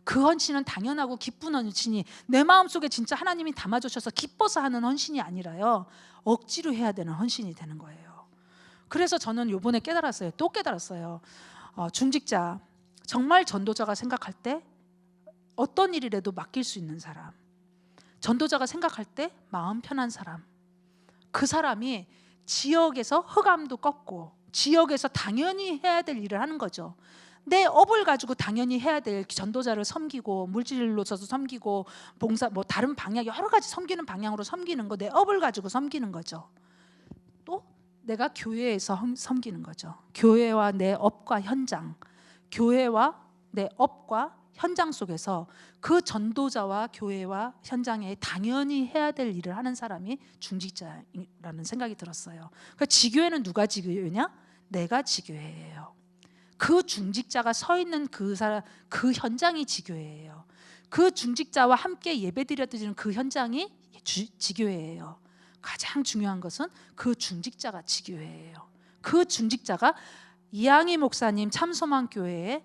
그 헌신은 당연하고 기쁜 헌신이, 내 마음속에 진짜 하나님이 담아주셔서 기뻐서 하는 헌신이 아니라요, 억지로 해야 되는 헌신이 되는 거예요. 그래서 저는 요번에 깨달았어요. 또 깨달았어요. 중직자, 정말 전도자가 생각할 때 어떤 일이라도 맡길 수 있는 사람, 전도자가 생각할 때 마음 편한 사람, 그 사람이 지역에서 흑암도 꺾고 지역에서 당연히 해야 될 일을 하는 거죠. 내 업을 가지고 당연히 해야 될 전도자를 섬기고 물질로서도 섬기고 봉사 뭐 다른 방향 여러 가지 섬기는 방향으로 섬기는 거, 내 업을 가지고 섬기는 거죠. 또 내가 교회에서 섬기는 거죠. 교회와 내 업과 현장, 교회와 내 업과 현장 속에서 그 전도자와 교회와 현장에 당연히 해야 될 일을 하는 사람이 중직자라는 생각이 들었어요. 그러니까 지교회는 누가 지교회냐? 내가 지교회예요. 그 중직자가 서 있는 그 사람, 그 현장이 지교회예요. 그 중직자와 함께 예배드려드리는 그 현장이 지교회예요. 가장 중요한 것은 그 중직자가 지교회예요. 그 중직자가 이항희 목사님 참소망교회의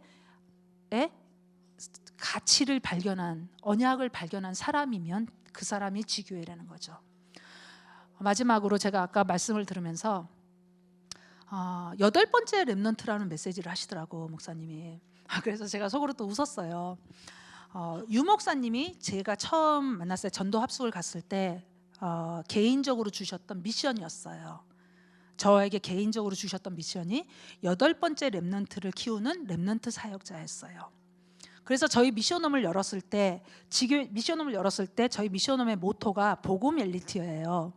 가치를 발견한, 언약을 발견한 사람이면 그 사람이 지교회라는 거죠. 마지막으로 제가 아까 말씀을 들으면서 8번째 렘넌트라는 메시지를 하시더라고 목사님이. 그래서 제가 속으로 또 웃었어요. 유 목사님이 제가 처음 만났을 때 전도 합숙을 갔을 때 개인적으로 주셨던 미션이었어요. 저에게 개인적으로 주셨던 미션이 8번째 렘넌트를 키우는 렘넌트 사역자였어요. 그래서 저희 미션홈을 열었을 때, 미션홈을 열었을 때 저희 미션홈의 모토가 복음 엘리트예요.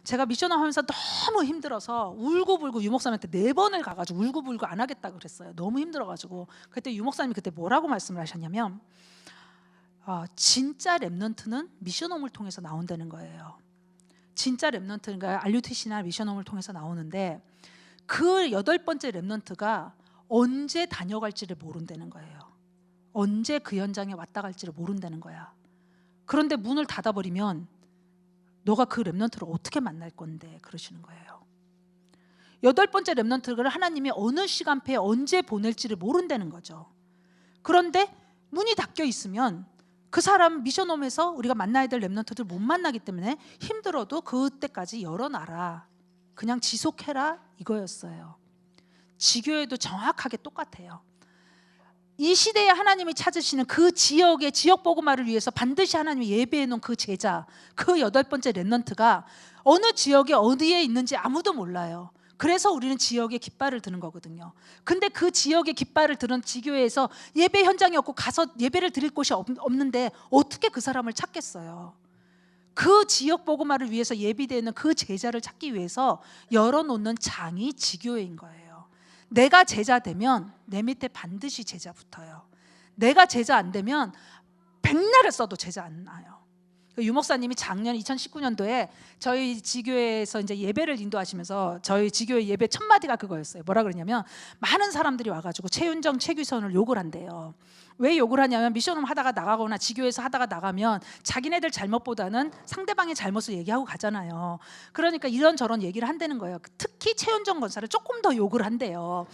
제가 미션홈 하면서 너무 힘들어서 울고불고 유 목사님한테 4번을 가가지고 울고불고 안 하겠다 그랬어요. 너무 힘들어가지고. 그때 유 목사님이 그때 뭐라고 말씀을 하셨냐면 진짜 렘넌트는 미션홈을 통해서 나온다는 거예요. 진짜 렘넌트가 RUTC나 미션홈을 통해서 나오는데 그 8번째 렘넌트가 언제 다녀갈지를 모른다는 거예요. 언제 그 현장에 왔다 갈지를 모른다는 거야. 그런데 문을 닫아버리면 너가 그 렘넌트를 어떻게 만날 건데, 그러시는 거예요. 8번째 렘넌트를 하나님이 어느 시간표에 언제 보낼지를 모른다는 거죠. 그런데 문이 닫혀 있으면 그 사람 미션홈에서 우리가 만나야 될 렘넌트들 못 만나기 때문에 힘들어도 그때까지 열어놔라, 그냥 지속해라, 이거였어요. 지교회도 정확하게 똑같아요. 이 시대에 하나님이 찾으시는 그 지역의 지역 복음화를 위해서 반드시 하나님이 예배해 놓은 그 제자, 그 8번째 렘넌트가 어느 지역에 어디에 있는지 아무도 몰라요. 그래서 우리는 지역의 깃발을 드는 거거든요. 근데 그 지역의 깃발을 드는 지교회에서 예배 현장이 없고 가서 예배를 드릴 곳이 없는데 어떻게 그 사람을 찾겠어요? 그 지역 복음화를 위해서 예비되는 그 제자를 찾기 위해서 열어놓는 장이 지교회인 거예요. 내가 제자 되면 내 밑에 반드시 제자 붙어요. 내가 제자 안 되면 백날을 써도 제자 안 나요. 유목사님이 작년 2019년도에 저희 지교회에서 이제 예배를 인도하시면서 저희 지교회 예배 첫 마디가 그거였어요. 뭐라 그러냐면 많은 사람들이 와가지고 최윤정, 최규선을 욕을 한대요. 왜 욕을 하냐면 미션홈 하다가 나가거나 지교회에서 하다가 나가면 자기네들 잘못보다는 상대방의 잘못을 얘기하고 가잖아요. 그러니까 이런저런 얘기를 한다는 거예요. 특히 최윤정 권사를 조금 더 욕을 한대요.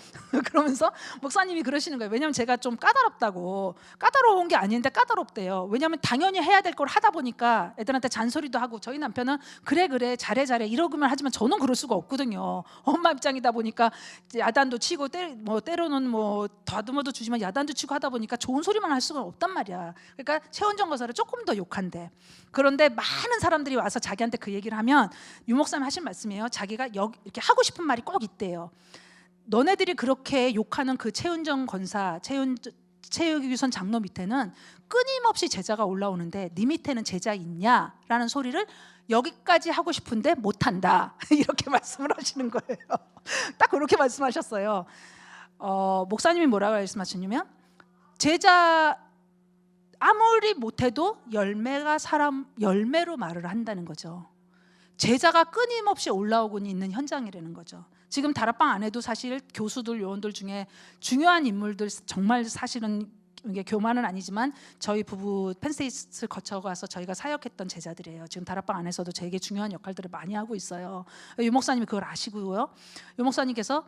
그러면서 목사님이 그러시는 거예요. 왜냐면 제가 좀 까다롭다고. 까다로운 게 아닌데 까다롭대요. 왜냐면 당연히 해야 될 걸 하다 보니까 애들한테 잔소리도 하고, 저희 남편은 그래 잘해 이러기만 하지만 저는 그럴 수가 없거든요. 엄마 입장이다 보니까 야단도 치고 때로는 다듬어도 주지만 야단도 치고 하다 보니까 좋은 소리만 할 수가 없단 말이야. 그러니까 최원정 거사를 조금 더 욕한대. 그런데 많은 사람들이 와서 자기한테 그 얘기를 하면 유목사님 하신 말씀이에요. 자기가 이렇게 하고 싶은 말이 꼭 있대요. 너네들이 그렇게 욕하는 그 최은정 권사, 최유선 장로 밑에는 끊임없이 제자가 올라오는데 네 밑에는 제자 있냐라는 소리를 여기까지 하고 싶은데 못한다. 이렇게 말씀을 하시는 거예요. 딱 그렇게 말씀하셨어요. 목사님이 뭐라고 말씀하셨냐면, 제자 아무리 못해도 열매가 사람 열매로 말을 한다는 거죠. 제자가 끊임없이 올라오고 있는 현장이라는 거죠. 지금 다락방 안에도 사실 교수들, 요원들 중에 중요한 인물들, 정말 사실은 이게 교만은 아니지만 저희 부부 펜세이스를 거쳐가서 저희가 사역했던 제자들이에요. 지금 다락방 안에서도 되게 중요한 역할들을 많이 하고 있어요. 유 목사님이 그걸 아시고요. 유 목사님께서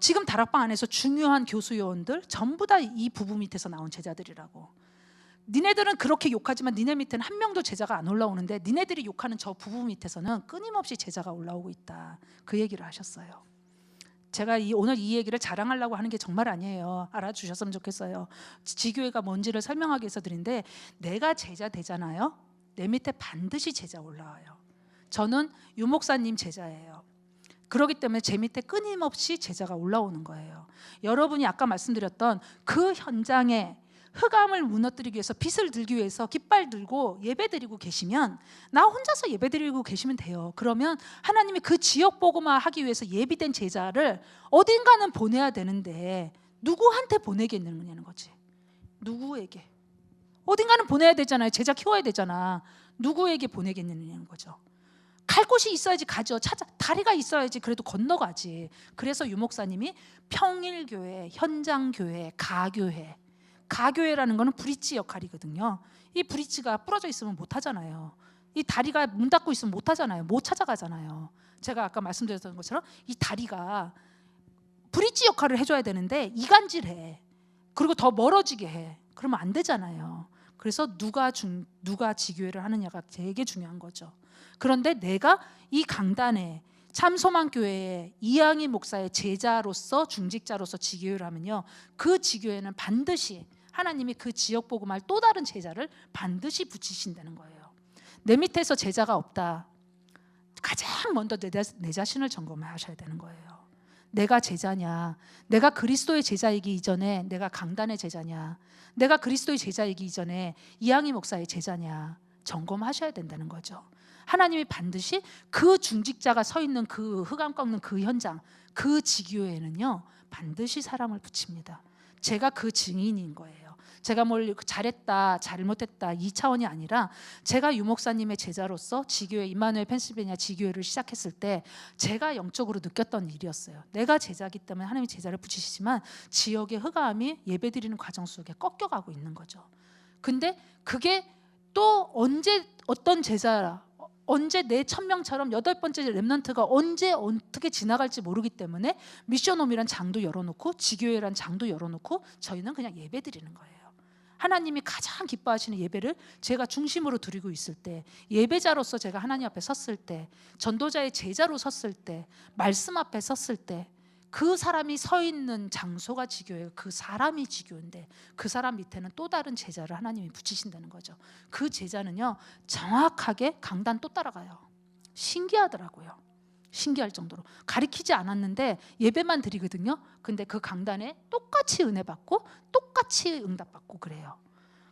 지금 다락방 안에서 중요한 교수 요원들 전부 다 이 부부 밑에서 나온 제자들이라고. 니네들은 그렇게 욕하지만 니네 밑에는 한 명도 제자가 안 올라오는데 니네들이 욕하는 저 부부 밑에서는 끊임없이 제자가 올라오고 있다. 그 얘기를 하셨어요. 제가 오늘 이 얘기를 자랑하려고 하는 게 정말 아니에요. 알아주셨으면 좋겠어요. 지교회가 뭔지를 설명하기 위해서 드린데, 내가 제자 되잖아요. 내 밑에 반드시 제자 올라와요. 저는 유 목사님 제자예요. 그렇기 때문에 제 밑에 끊임없이 제자가 올라오는 거예요. 여러분이 아까 말씀드렸던 그 현장에 흑암을 무너뜨리기 위해서, 빛을 들기 위해서 깃발 들고 예배드리고 계시면, 나 혼자서 예배드리고 계시면 돼요. 그러면 하나님이 그 지역 복음화 하기 위해서 예비된 제자를 어딘가는 보내야 되는데 누구한테 보내겠느냐는 거지. 누구에게? 어딘가는 보내야 되잖아요. 제자 키워야 되잖아. 누구에게 보내겠느냐는 거죠. 갈 곳이 있어야지 가죠. 다리가 있어야지 그래도 건너가지. 그래서 유 목사님이 평일교회, 현장교회, 가교회라는 거는 브릿지 역할이거든요. 이 브릿지가 부러져 있으면 못 하잖아요. 이 다리가 문 닫고 있으면 못 하잖아요. 못 찾아가잖아요. 제가 아까 말씀드렸던 것처럼 이 다리가 브릿지 역할을 해줘야 되는데 이간질해. 그리고 더 멀어지게 해. 그러면 안 되잖아요. 그래서 누가 지교회를 하느냐가 되게 중요한 거죠. 그런데 내가 이 강단에 참소망교회의 이양희 목사의 제자로서, 중직자로서 지교회를 하면요, 그 지교회는 반드시 하나님이 그 지역 복음할 또 다른 제자를 반드시 붙이신다는 거예요. 내 밑에서 제자가 없다. 가장 먼저 내 자신을 점검하셔야 되는 거예요. 내가 제자냐? 내가 그리스도의 제자이기 이전에 내가 강단의 제자냐? 내가 그리스도의 제자이기 이전에 이양희 목사의 제자냐? 점검하셔야 된다는 거죠. 하나님이 반드시 그 중직자가 서 있는 그 흑암 꺾는 그 현장, 그 지교회에는요 반드시 사람을 붙입니다. 제가 그 증인인 거예요. 제가 뭘 잘했다 잘못했다 이 차원이 아니라, 제가 유 목사님의 제자로서 지교회, 임마누엘 펜실베니아 지교회를 시작했을 때 제가 영적으로 느꼈던 일이었어요. 내가 제자이기 때문에 하나님이 제자를 붙이시지만 지역의 흑암이 예배드리는 과정 속에 꺾여가고 있는 거죠. 근데 그게 또 언제 어떤 제자라, 언제 내 1000명처럼 8번째 렘넌트가 언제 어떻게 지나갈지 모르기 때문에 미션홈이란 장도 열어놓고 지교회란 장도 열어놓고 저희는 그냥 예배드리는 거예요. 하나님이 가장 기뻐하시는 예배를 제가 중심으로 드리고 있을 때, 예배자로서 제가 하나님 앞에 섰을 때, 전도자의 제자로 섰을 때, 말씀 앞에 섰을 때, 그 사람이 서 있는 장소가 지교예요. 그 사람이 지교인데 그 사람 밑에는 또 다른 제자를 하나님이 붙이신다는 거죠. 그 제자는요, 정확하게 강단 또 따라가요. 신기하더라고요. 신기할 정도로. 가리키지 않았는데 예배만 드리거든요. 근데 그 강단에 똑같이 은혜 받고 똑같이 응답 받고 그래요.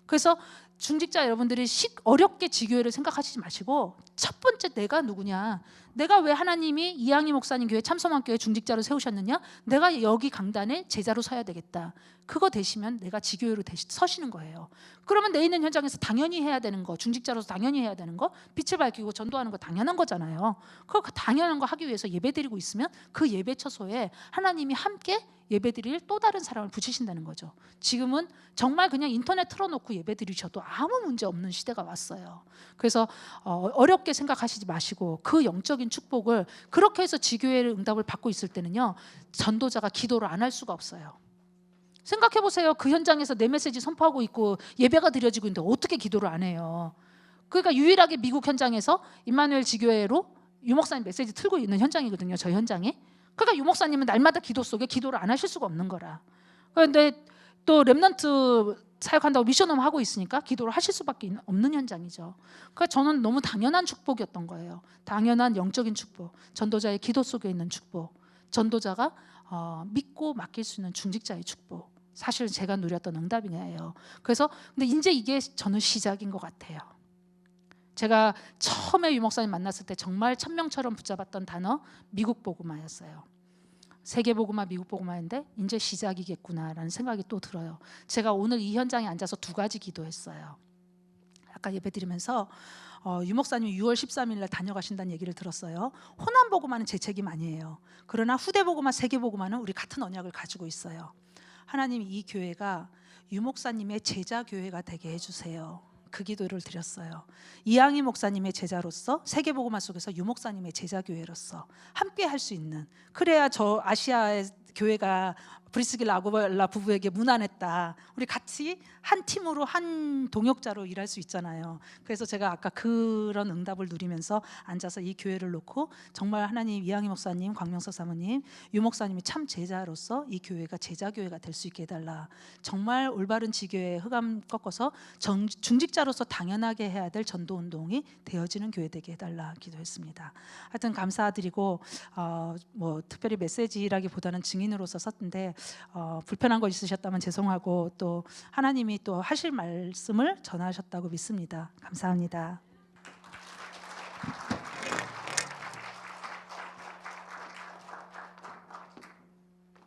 그래서 중직자 여러분들이 어렵게 지교회를 생각하시지 마시고, 첫 번째 내가 누구냐, 내가 왜 하나님이 이양희 목사님 교회 참소만교회 중직자로 세우셨느냐, 내가 여기 강단에 제자로 서야 되겠다. 그거 되시면 내가 지교회로 서시는 거예요. 그러면 내 있는 현장에서 당연히 해야 되는 거, 중직자로서 당연히 해야 되는 거, 빛을 밝히고 전도하는 거 당연한 거잖아요. 그 당연한 거 하기 위해서 예배드리고 있으면 그 예배 처소에 하나님이 함께 예배드릴 또 다른 사람을 붙이신다는 거죠. 지금은 정말 그냥 인터넷 틀어놓고 예배드리셔도 아무 문제 없는 시대가 왔어요. 그래서 어렵게 생각하시지 마시고 그 영적인 축복을, 그렇게 해서 지교회를 응답을 받고 있을 때는요, 전도자가 기도를 안 할 수가 없어요. 생각해 보세요. 그 현장에서 내 메시지 선포하고 있고 예배가 드려지고 있는데 어떻게 기도를 안 해요? 그러니까 유일하게 미국 현장에서 임마누엘 지교회로 유목사님 메시지 틀고 있는 현장이거든요. 저 현장에. 그러니까 유목사님은 날마다 기도 속에 기도를 안 하실 수가 없는 거라. 그런데 또 렘넌트 사역한다고 미션홈 하고 있으니까 기도를 하실 수밖에 없는 현장이죠. 그러니까 저는 너무 당연한 축복이었던 거예요. 당연한 영적인 축복, 전도자의 기도 속에 있는 축복, 전도자가 믿고 맡길 수 있는 중직자의 축복, 사실 제가 누렸던 응답이에요. 그래서 근데 이제 이게 저는 시작인 것 같아요. 제가 처음에 유목사님 만났을 때 정말 천명처럼 붙잡았던 단어 미국 복음화였어요. 세계 복음화, 미국 복음화인데 이제 시작이겠구나라는 생각이 또 들어요. 제가 오늘 이 현장에 앉아서 2가지 기도했어요. 아까 예배드리면서 유목사님이 6월 13일 날 다녀가신다는 얘기를 들었어요. 호남 복음화는 제 책임 아니에요. 그러나 후대 복음화, 세계 복음화는 우리 같은 언약을 가지고 있어요. 하나님, 이 교회가 유목사님의 제자 교회가 되게 해주세요. 그 기도를 드렸어요. 이양희 목사님의 제자로서, 세계복음화 속에서 유목사님의 제자교회로서 함께 할 수 있는, 그래야 저 아시아의 교회가 브리스길라 아구발라 부부에게 무난했다. 우리 같이 한 팀으로 한 동역자로 일할 수 있잖아요. 그래서 제가 아까 그런 응답을 누리면서 앉아서 이 교회를 놓고 정말 하나님, 이양희 목사님, 광명석 사모님, 유 목사님이 참 제자로서 이 교회가 제자교회가 될 수 있게 해달라. 정말 올바른 지교회 흑암 꺾어서 중직자로서 당연하게 해야 될 전도운동이 되어지는 교회 되게 해달라 기도했습니다. 하여튼 감사드리고 뭐 특별히 메시지라기보다는 증인으로서 섰는데 불편한 거 있으셨다면 죄송하고, 또 하나님이 또 하실 말씀을 전하셨다고 믿습니다. 감사합니다.